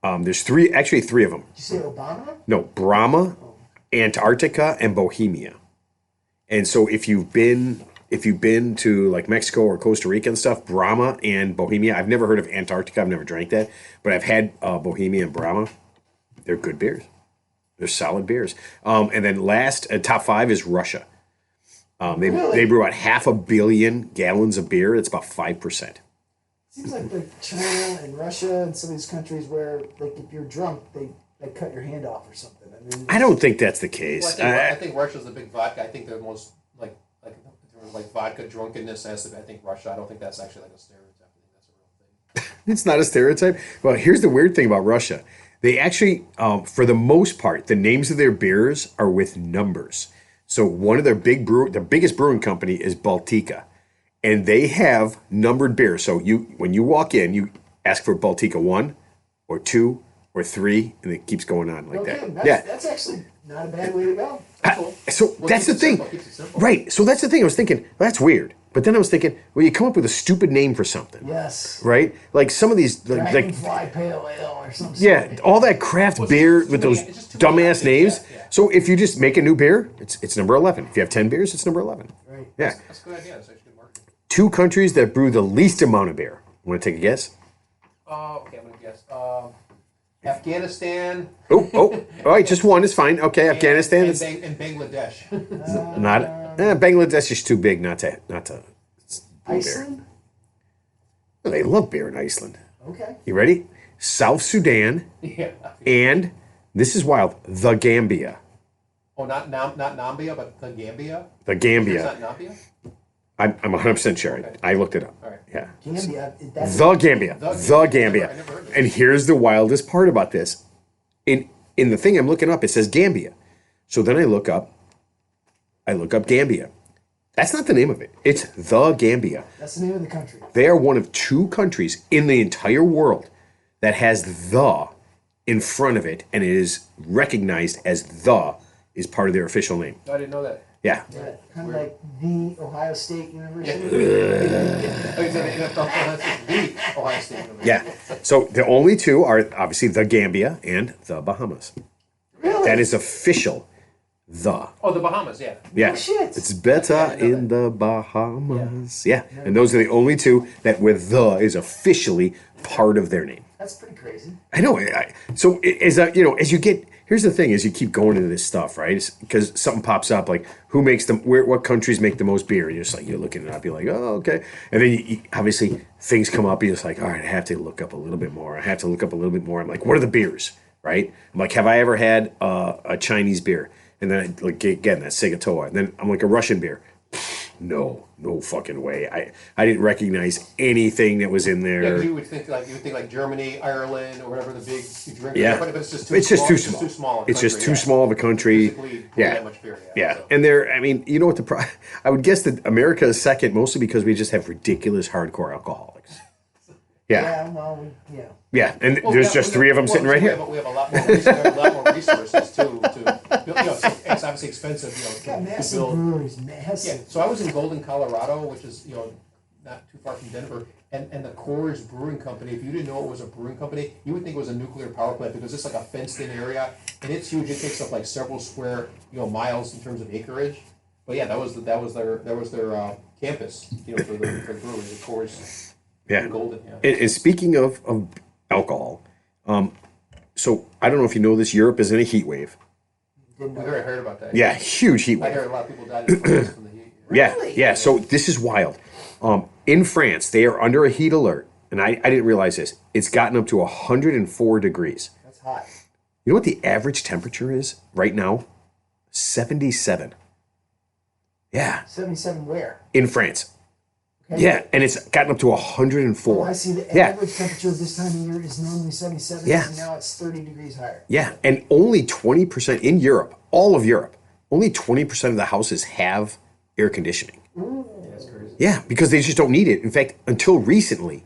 There's three of them. Did you say Obama? No, Brahma, Antarctica, and Bohemia. And so if you've been to like Mexico or Costa Rica and stuff, Brahma and Bohemia. I've never heard of Antarctica. I've never drank that, but I've had Bohemia and Brahma. They're good beers. They're solid beers. And then top 5 is Russia. They brew about 500 million gallons of beer. It's about 5%. Seems like China and Russia and some of these countries where, like, if you're drunk, they cut your hand off or something. I mean, I don't think that's the case. Well, I think Russia's the big vodka. I think they're most like vodka drunkenness has to be. I think Russia. I don't think that's actually like a stereotype. I think that's a real thing. It's not a stereotype. Well, here's the weird thing about Russia. They actually, for the most part, the names of their beers are with numbers. So one of their the biggest brewing company is Baltika. And they have numbered beers. So when you walk in, you ask for Baltica 1 or 2 or 3, and it keeps going on like that. That's actually not a bad way to go. So that's the thing. Right. So that's the thing. I was thinking, well, that's weird. But then I was thinking, well, you come up with a stupid name for something. Yes. Right? Like some of these... Dragonfly Pale Ale or something. Yeah, all that craft beer with those dumbass names. Yeah. So if you just make a new beer, it's number 11. If you have 10 beers, it's number 11. Right. Yeah. That's a good idea. That's actually good marketing. 2 countries that brew the least amount of beer. Want to take a guess? Okay, I'm gonna guess. Afghanistan. All right, just one is fine. Okay, Afghanistan. And Bangladesh. Bangladesh is too big not to brew Iceland? beer. Well, they love beer in Iceland. Okay. You ready? South Sudan Yeah. and this is wild. The Gambia. Oh, not Nambia, but the Gambia. The Gambia. It's not Nambia. I'm 100% sure. Okay. I looked it up. All right. Yeah. Gambia. That's The Gambia. The The Gambia. Gambia. I never heard of it. And here's the wildest part about this. In the thing I'm looking up, it says Gambia. So then I look up Gambia. That's not the name of it. It's the Gambia. That's the name of the country. They are one of 2 countries in the entire world that has the in front of it, and it is recognized as the is part of their official name. I didn't know that. Yeah. Yeah, kind of like the Ohio State University. The Ohio State University. Yeah. So the only 2 are obviously the Gambia and the Bahamas. Really? That is official. The. Oh, the Bahamas, yeah. Yeah. Oh, shit. It's better in the Bahamas. Yeah. And those are the only 2 that where the is officially part of their name. That's pretty crazy. I know. So as you get, here's the thing: as you keep going into this stuff, right? Because something pops up, like who makes them? What countries make the most beer? And you're looking it up. You're like, oh, okay. And then you, obviously things come up. You're just like, all right, I have to look up a little bit more. I'm like, what are the beers? Right? I'm like, have I ever had a Chinese beer? And then again, that's Sigatoa. And then I'm like, a Russian beer. No fucking way. I didn't recognize anything that was in Yeah, there. 'cause you would think like Germany, Ireland, or whatever the big drink. Yeah. But it's just Too small. It's too small. It's just too small of a country. Physically, Yeah. That much beer, Yeah, so. and you know what I would guess that America is second mostly because we just have ridiculous hardcore alcoholics. Yeah, Yeah, well, yeah. yeah, and Well, there's yeah, just 3 of them sitting right we here. have, we have a lot more resources too. It's obviously expensive, Got to massive build. breweries, massive. Yeah, so I was in Golden, Colorado, which is not too far from Denver, and the Coors Brewing Company. If you didn't know it was a brewing company, you would think it was a nuclear power plant because it's like a fenced-in area, and it's huge. It takes up like several square miles in terms of acreage. But yeah, that was their campus, for the brewery, the Coors Yeah. Golden, yeah. And speaking of alcohol, so I don't know if you know this, Europe is in a heat wave. We heard about that. Yeah, huge heat I wave. heard a lot of people died in France from the heat. Really? Yeah. So this is wild. In France, they are under a heat alert, and I didn't realize this. It's gotten up to 104 degrees. That's hot. You know what the average temperature is right now? 77. Yeah, 77 where? in France. Okay. Yeah, and it's gotten up to 104. Oh, I see the Yeah. average temperature this time of year is normally 77, Yeah. and now it's 30 degrees higher. Yeah, and only 20% in Europe, all of Europe, only 20% of the houses have air conditioning. Yeah, that's crazy. Yeah, because they just don't need it. In fact, until recently,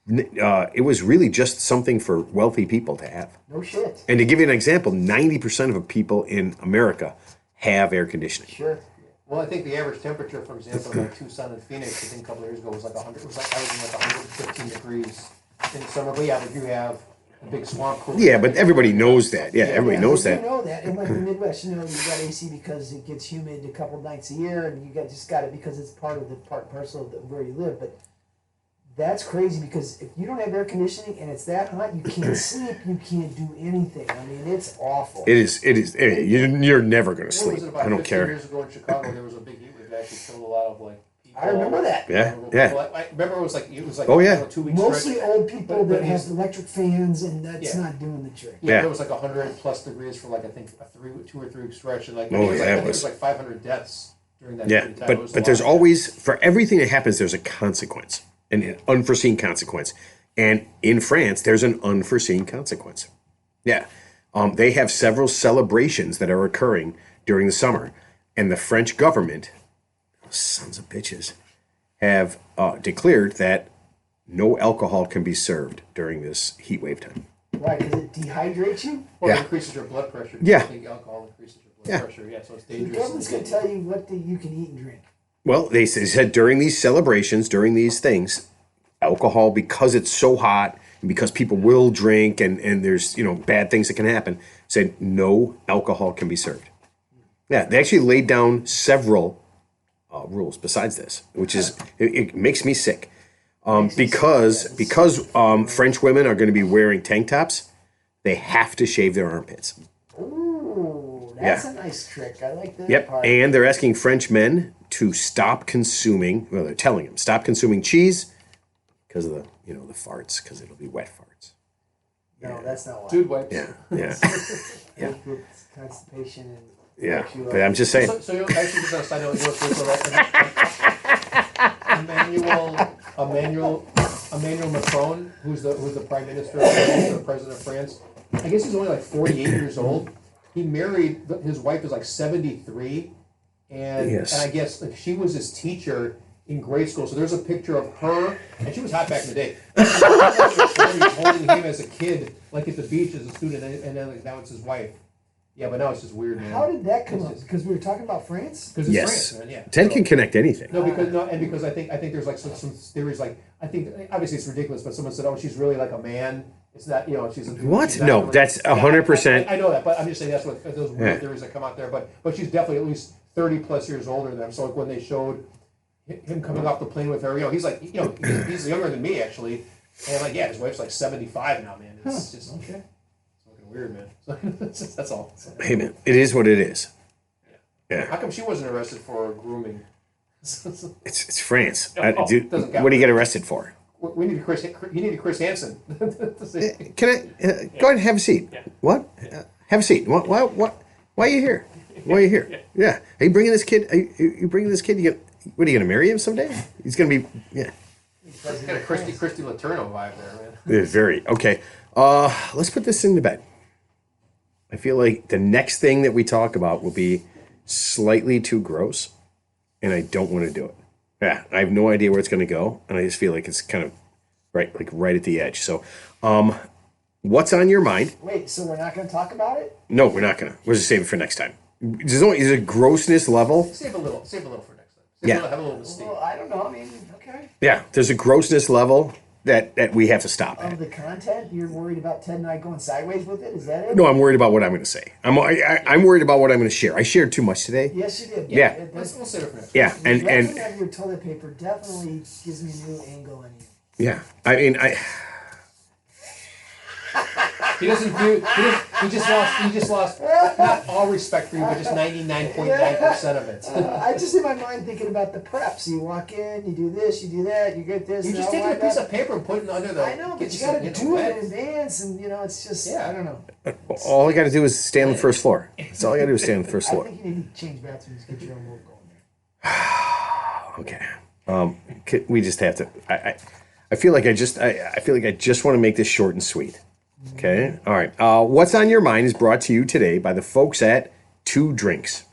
it was really just something for wealthy people to have. No shit. And to give you an example, 90% of the people in America have air conditioning. Sure. Well, I think the average temperature, for example, like Tucson and Phoenix, I think a couple of years ago was like 100. It was like averaging like 115 degrees in the summer. But yeah, but you have a big swamp pool. Yeah, but everybody knows that. Yeah, everybody knows You that. know that. And like the Midwest, you got AC because it gets humid a couple nights a year, and just got it because it's part of the part and parcel of where you live. But that's crazy because if you don't have air conditioning and it's that hot, you can't sleep, you can't do anything. I mean, it's awful. It is. You're never going to What was sleep. it, about I don't 15 care. years ago in Chicago, there was a big heat wave that actually killed a lot of like people. I remember that. Yeah. I remember it was like Oh, yeah. a 2 week Mostly stretch. old people But that he's- have electric fans, and that's Yeah. not doing the trick. Yeah, Yeah. there was like 100+ degrees for like I think a 2 or 3 week stretch, and like Oh, I think it was, yeah, like, I it think it was. was like 500 deaths during that Yeah, period of time. It was a but lot. there's always, for everything that happens, there's a consequence, an unforeseen consequence. And in France, there's an unforeseen consequence. Yeah. They have several celebrations that are occurring during the summer. And the French government, those sons of bitches, have declared that no alcohol can be served during this heat wave time. Why? Because it dehydrates you? Or Yeah. it increases your blood pressure. Yeah. I think alcohol increases your blood Yeah. pressure. Yeah, so it's The dangerous. government's going to tell you what you can eat and drink. Well, they said during these celebrations, during these things, alcohol, because it's so hot and because people will drink and there's bad things that can happen, said no alcohol can be served. Yeah, they actually laid down several rules besides this, which is it makes me sick. Because French women are going to be wearing tank tops, they have to shave their armpits. Ooh, that's Yeah. a nice trick. I like that Yep, part. and they're asking French men to stop consuming. Well, they're telling them stop consuming cheese because of the the farts, because it'll be wet farts. No, that's not why. Dude wipes. Yeah, yeah, It's constipation and yeah. fucks you But up. I'm just saying. So actually, just on a side note, Emmanuel Macron, who's the prime minister of France, or the president of France. I guess he's only like 48 years old. He married his wife is like 73, and Yes. and I guess like she was his teacher in grade school. So there's a picture of her, and she was hot back in the day. Holding him as a kid, like at the beach as a student, and then like, now it's his wife. Yeah, but now it's just weird, man. How did that come It's up? just- Because we were talking about France? Because it's Yes, France, man. Yeah. Ted So- can connect anything. no, because I think there's like some theories like I think obviously it's ridiculous, but someone said, oh, she's really like a man. It's not, she's a What? she's not No, really- that's Yeah, 100%. I know that, but I'm just saying that's what those weird Yeah. theories that come out there. But she's definitely at least 30+ years older than him. So like when they showed him coming off the plane with her, he's like, he's younger than me actually, and like yeah, his wife's like 75 now, man. It's just Okay. it's fucking weird, man. So that's all. Hey man, it is what it is. Yeah, How come she wasn't arrested for grooming? it's France. Oh, Dude, doesn't count. what do you get arrested for? We need you need Chris Hansen. To say- Can I go ahead and have a seat? What? Have a seat. Why are you here? Why are you here? Yeah. Are you bringing this kid? Are you bringing this kid? What are you gonna marry him someday? He's gonna be yeah. Got a Christy Letourneau vibe there, man. Very okay. Let's put this into bed. I feel like the next thing that we talk about will be slightly too gross, and I don't want to do it. Yeah, I have no idea where it's going to go, and I just feel like it's kind of right at the edge. So, what's on your mind? Wait, so we're not going to talk about it? No, we're not gonna. We'll just save it for next time. There's a grossness level. Save a little for next time. Yeah. Have a little mystique. Well, I don't know. I mean, okay. Yeah, there's a grossness level that we have to stop Of at. the content, you're worried about Ted and I going sideways with it? Is that it? No, I'm worried about what I'm going to say. I'm worried about what I'm going to share. I shared too much today. Yes, you did. Yeah. We'll sit it for next. Yeah, The and wrapping of your toilet paper definitely gives me a new angle on you. yeah, I mean, He doesn't do. He just lost. Not all respect for you, but just 99.9% of it. I just in my mind thinking about the preps. You walk in, you do this, you do that, you get this. You and just all take a that. piece of paper and put it under the. I know, but you got to do it in advance, and it's just I don't know. all I got to do is stay on the first floor. That's all I got to do is stay on the first I floor. think you need to change bathrooms, get your own move going there. Okay. We just have to. I feel like I just want to make this short and sweet. Okay. All right. What's on your mind is brought to you today by the folks at 2 Drinks.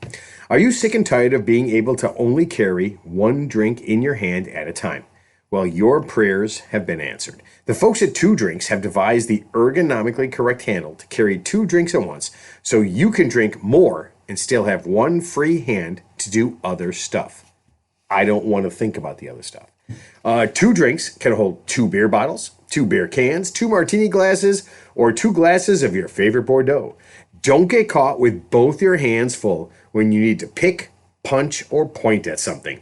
Are you sick and tired of being able to only carry one drink in your hand at a time? Well, your prayers have been answered. The folks at 2 Drinks have devised the ergonomically correct handle to carry 2 drinks at once, so you can drink more and still have one free hand to do other stuff. I don't want to think about the other stuff. 2 Drinks can hold 2 beer bottles, 2 beer cans, 2 martini glasses, or 2 glasses of your favorite Bordeaux. Don't get caught with both your hands full when you need to pick, punch, or point at something.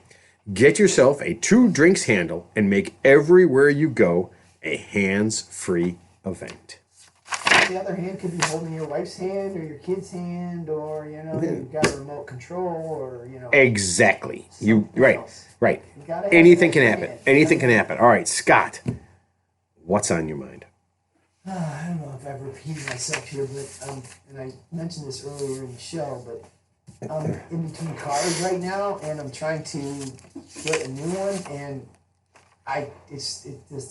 Get yourself a 2 Drinks handle and make everywhere you go a hands-free event. The other hand could be holding your wife's hand or your kid's hand, or you've got a remote control, or Exactly. Right. else. Right. You gotta have Anything that can hand. happen. Anything can happen. All right, Scott, what's on your mind? I don't know if I've repeated myself here, but and I mentioned this earlier in the show, but I'm in between cars right now, and I'm trying to get a new one, and it's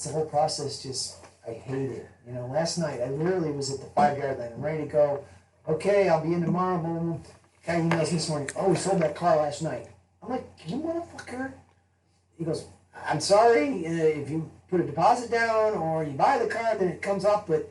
the whole process just I hate it. Last night I literally was at the 5-yard line. I'm ready to go. Okay, I'll be in tomorrow. Boom. Guy emails me this morning. Oh, we sold that car last night. I'm like, you motherfucker. He goes, I'm sorry, if you put a deposit down or you buy the car, then it comes off. But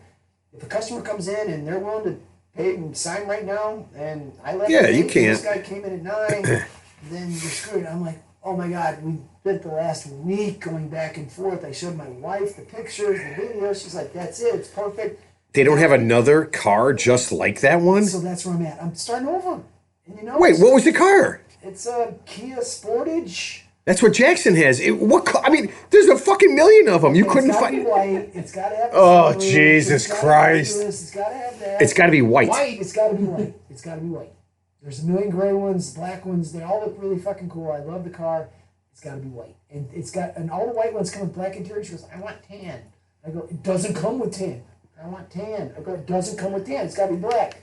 if a customer comes in and they're willing to pay and sign right now, and I left Yeah, at you 8, can't. this guy came in at 9, then you're screwed. I'm like, oh my God, we spent the last week going back and forth. I showed my wife the pictures, the videos. She's like, that's it, it's perfect. They don't have another car just like that one? So that's where I'm at. I'm starting over. And Wait, what was the car? It's a Kia Sportage. That's what Jackson has. I mean, there's a fucking million of them. You couldn't It's got to be find. white. It's got to have. Oh, sunroof, Jesus it's gotta Christ. have this, it's got to have that. It's got to be white. It's got to be white. It's got to be white. There's a million gray ones, black ones. They all look really fucking cool. I love the car. It's got to be white. And all the white ones come with black interior. She goes, I want tan. I go, it doesn't come with tan. I want tan. I go, it doesn't come with tan. It's got to be black.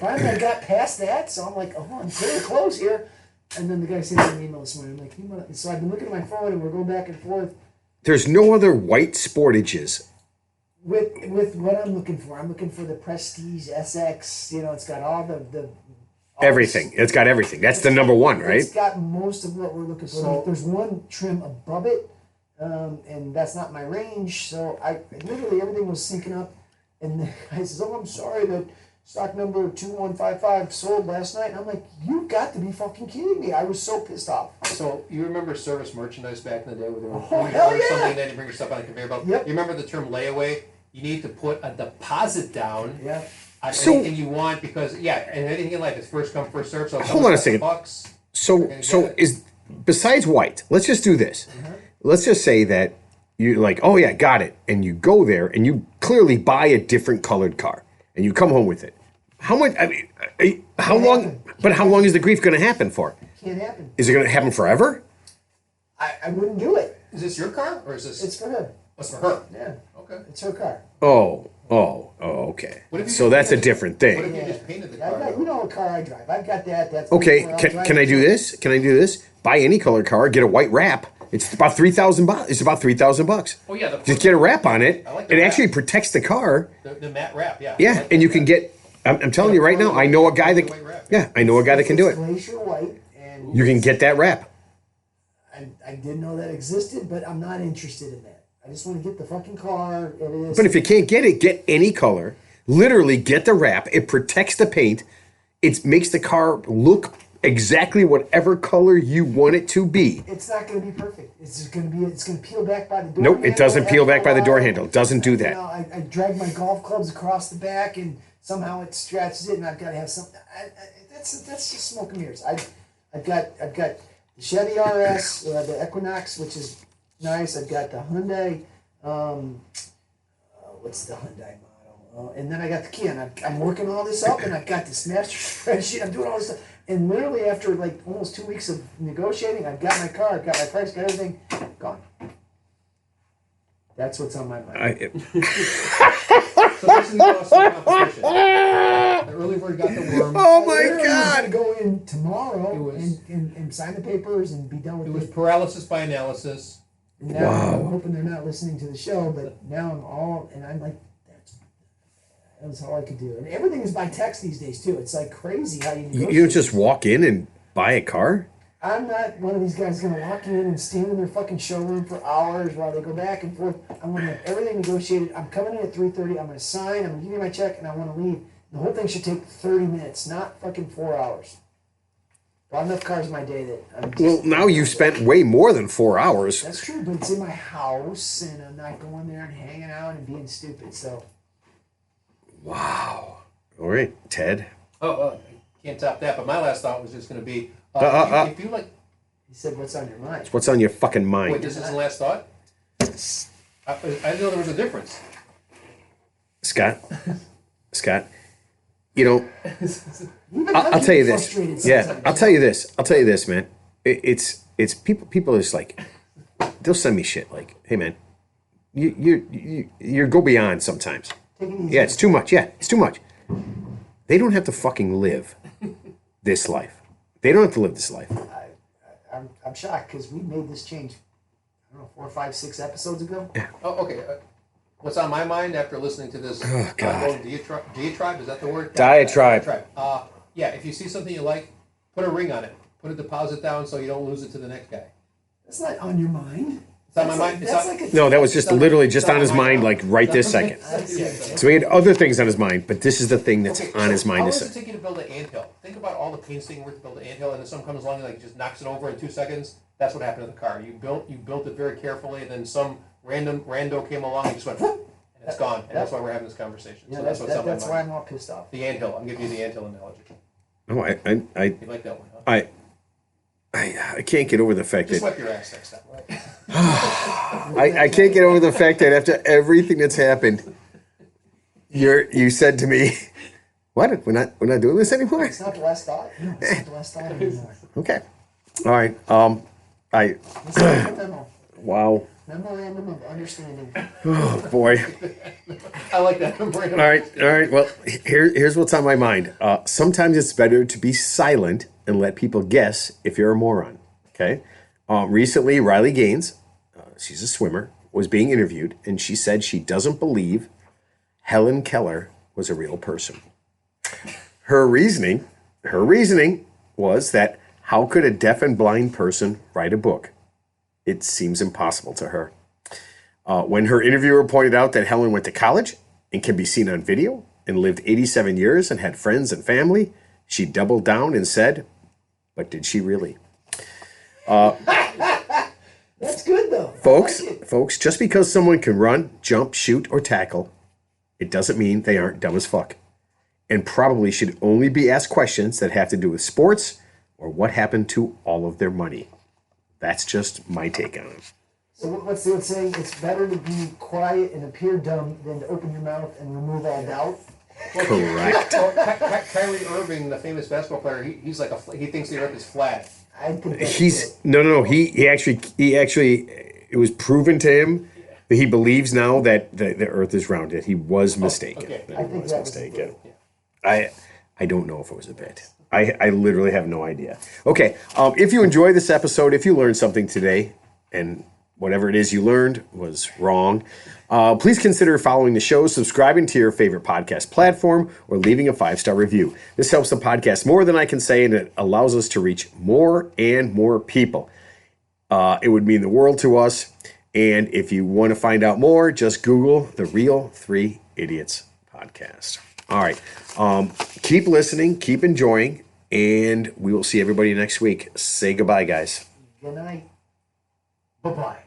Finally, I got past that, so I'm like, oh, I'm pretty close here. And then the guy sent me an email this morning. I'm like, so I've been looking at my phone, and we're going back and forth There's no other white Sportages. with what I'm looking for. I'm looking for the Prestige SX. It's got all the Everything. It's got everything. That's the number one, right? It's got most of what we're looking for. So- There's one trim above it, and that's not my range. So I literally everything was syncing up, and the guy says, "Oh, I'm sorry that stock number 2155 sold last night." And I'm like, "You got to be fucking kidding me!" I was so pissed off. So you remember service merchandise back in the day where they were Oh, hell yeah. something, then you bring your stuff on a conveyor belt? Yep. You remember the term layaway? You need to put a deposit down Yeah. on So- anything you want because, and anything in life is first come, first serve. So if Hold on a someone's got second. Bucks, So is besides white, let's just do this. Let's just say that you're like, oh yeah, got it. And you go there and you clearly buy a different colored car and you come home with it. How much, I mean, how Can't long, happen. but how long is the grief going to happen for? Can't happen. Is it going to happen forever? I wouldn't do it. is this your car or is this? It's for her. What's for her? Yeah. Okay. It's her car. Okay. What if you So just that's a painted- different What if thing. you just painted the I car? got, what car I drive. I've got that. That's Okay, I'll can drive I it do too. this? Can I do this? Buy any color car, get a white wrap. It's about $3,000. It's about $3,000. Oh yeah, Just get a wrap on it. I like the It wrap. actually protects the car. the matte wrap, yeah. I Yeah, like and you that can wrap. get. I'm telling you right now. I know a guy that. Yeah, I know a guy that can do It's it. glacier white, and You can get that wrap. I didn't know that existed, but I'm not interested in that. I just want to get the fucking car. It is. But if you can't get it, get any color. Literally, get the wrap. It protects the paint. It makes the car look exactly whatever color you want it to be. It's not going to be perfect. It's going to peel back by the door Nope, handle. it doesn't peel back by the door After a handle. while, It doesn't do you that. know, I drag my golf clubs across the back, and somehow it stretches it, and I've got to have something. That's just smoke and mirrors. I've got the Chevy RS, the Equinox, which is nice. I've got the Hyundai. What's the Hyundai model? And then I got the Kia, and I'm working all this up, and I've got this master spreadsheet. I'm doing all this stuff, and literally after like almost 2 weeks of negotiating, I've got my car, I've got my price, got everything gone. That's what's on my mind. So this is the cost of competition. The early bird got the worm. Oh my Literally was God! gonna go in tomorrow It was- and sign the papers and be done with It it. was paralysis by analysis. And now Wow. I'm hoping they're not listening to the show, but now I'm like, that was all I could do. And everything is by text these days too. It's like crazy how you negotiate. You don't just walk in and buy a car? I'm not one of these guys going to walk in and stand in their fucking showroom for hours while they go back and forth. I'm going to have everything negotiated. I'm coming in at 3:30. I'm going to sign. I'm going to give you my check, and I want to leave. The whole thing should take 30 minutes, not fucking 4 hours. Bought enough cars in my day that I'm just, Well, now you've spent way more than 4 hours. That's true, but it's in my house, and I'm not going there and hanging out and being stupid. So Wow. All right, Ted. Can't top that. But my last thought was just going to be, if you like, he said, "What's on your mind?" What's on your fucking wait, mind? this is the last thought. I didn't know there was a difference. Scott? You know, Even I'll I'm tell you getting this. frustrated Yeah, sometimes. I'll tell you this, man. It's people are just like, they'll send me shit like, hey man, you go beyond sometimes. Take it easy. Yeah, it's too much. Yeah, it's too much. They don't have to fucking live this life. They don't have to live this life. I'm shocked because we made this change, I don't know, 4, 5, 6 episodes ago. Oh, okay. What's on my mind after listening to this God. ongoing diatribe? Is that the word? Diatribe. Yeah, if you see something you like, put a ring on it. Put a deposit down so you don't lose it to the next guy. That's not on your mind. It's on my mind. That's like a No, that was just literally just on his mind, like right this second. So he had other things on his mind, but this is the thing that's on his mind. How long This does it take you to build an anthill? Think about all the painstaking work to build an anthill, and then someone comes along and like just knocks it over in 2 seconds. That's what happened to the car. You built it very carefully, and then some rando came along and just went whoop, and it's gone. And that's why we're having this conversation. Yeah, So that's that's what's on my why mind. I'm all pissed off. The anthill. I'm giving you the anthill analogy. No, You like that one, huh? I can't get over the fact Just that wipe your ass next time, right? I can't get over the fact that after everything that's happened, you said to me, "What? We're not doing this anymore." It's not the last thought. No, it's not the last thought anymore. Okay, all right. It's not a memo. Wow, Memorandum of understanding. oh boy. I like that. All right. Well, here's what's on my mind. Sometimes it's better to be silent and let people guess if you're a moron. Okay. Recently, Riley Gaines, she's a swimmer, was being interviewed, and she said she doesn't believe Helen Keller was a real person. Her reasoning was that how could a deaf and blind person write a book? It seems impossible to her. When her interviewer pointed out that Helen went to college and can be seen on video and lived 87 years and had friends and family, she doubled down and said, "But did she really?" That's good though. I like it. Folks, just because someone can run, jump, shoot, or tackle, it doesn't mean they aren't dumb as fuck. And probably should only be asked questions that have to do with sports or what happened to all of their money. That's just my take on it. So what's the old saying? It's better to be quiet and appear dumb than to open your mouth and remove all doubt. Correct. Well, Kyrie Irving, the famous basketball player, he thinks the Earth is flat. I think that's He's it. no. He actually. It was proven to him that he believes now that the Earth is rounded. He was mistaken. okay. That I he think was that was mistaken. it. I don't know if it was a bit. I literally have no idea. Okay, if you enjoyed this episode, if you learned something today, and whatever it is you learned was wrong, please consider following the show, subscribing to your favorite podcast platform, or leaving a 5-star review. This helps the podcast more than I can say, and it allows us to reach more and more people. It would mean the world to us. And if you want to find out more, just Google the Real 3 Idiots podcast. All right. Keep listening, keep enjoying, And we will see everybody next week. Say goodbye, guys. Good night. Bye-bye.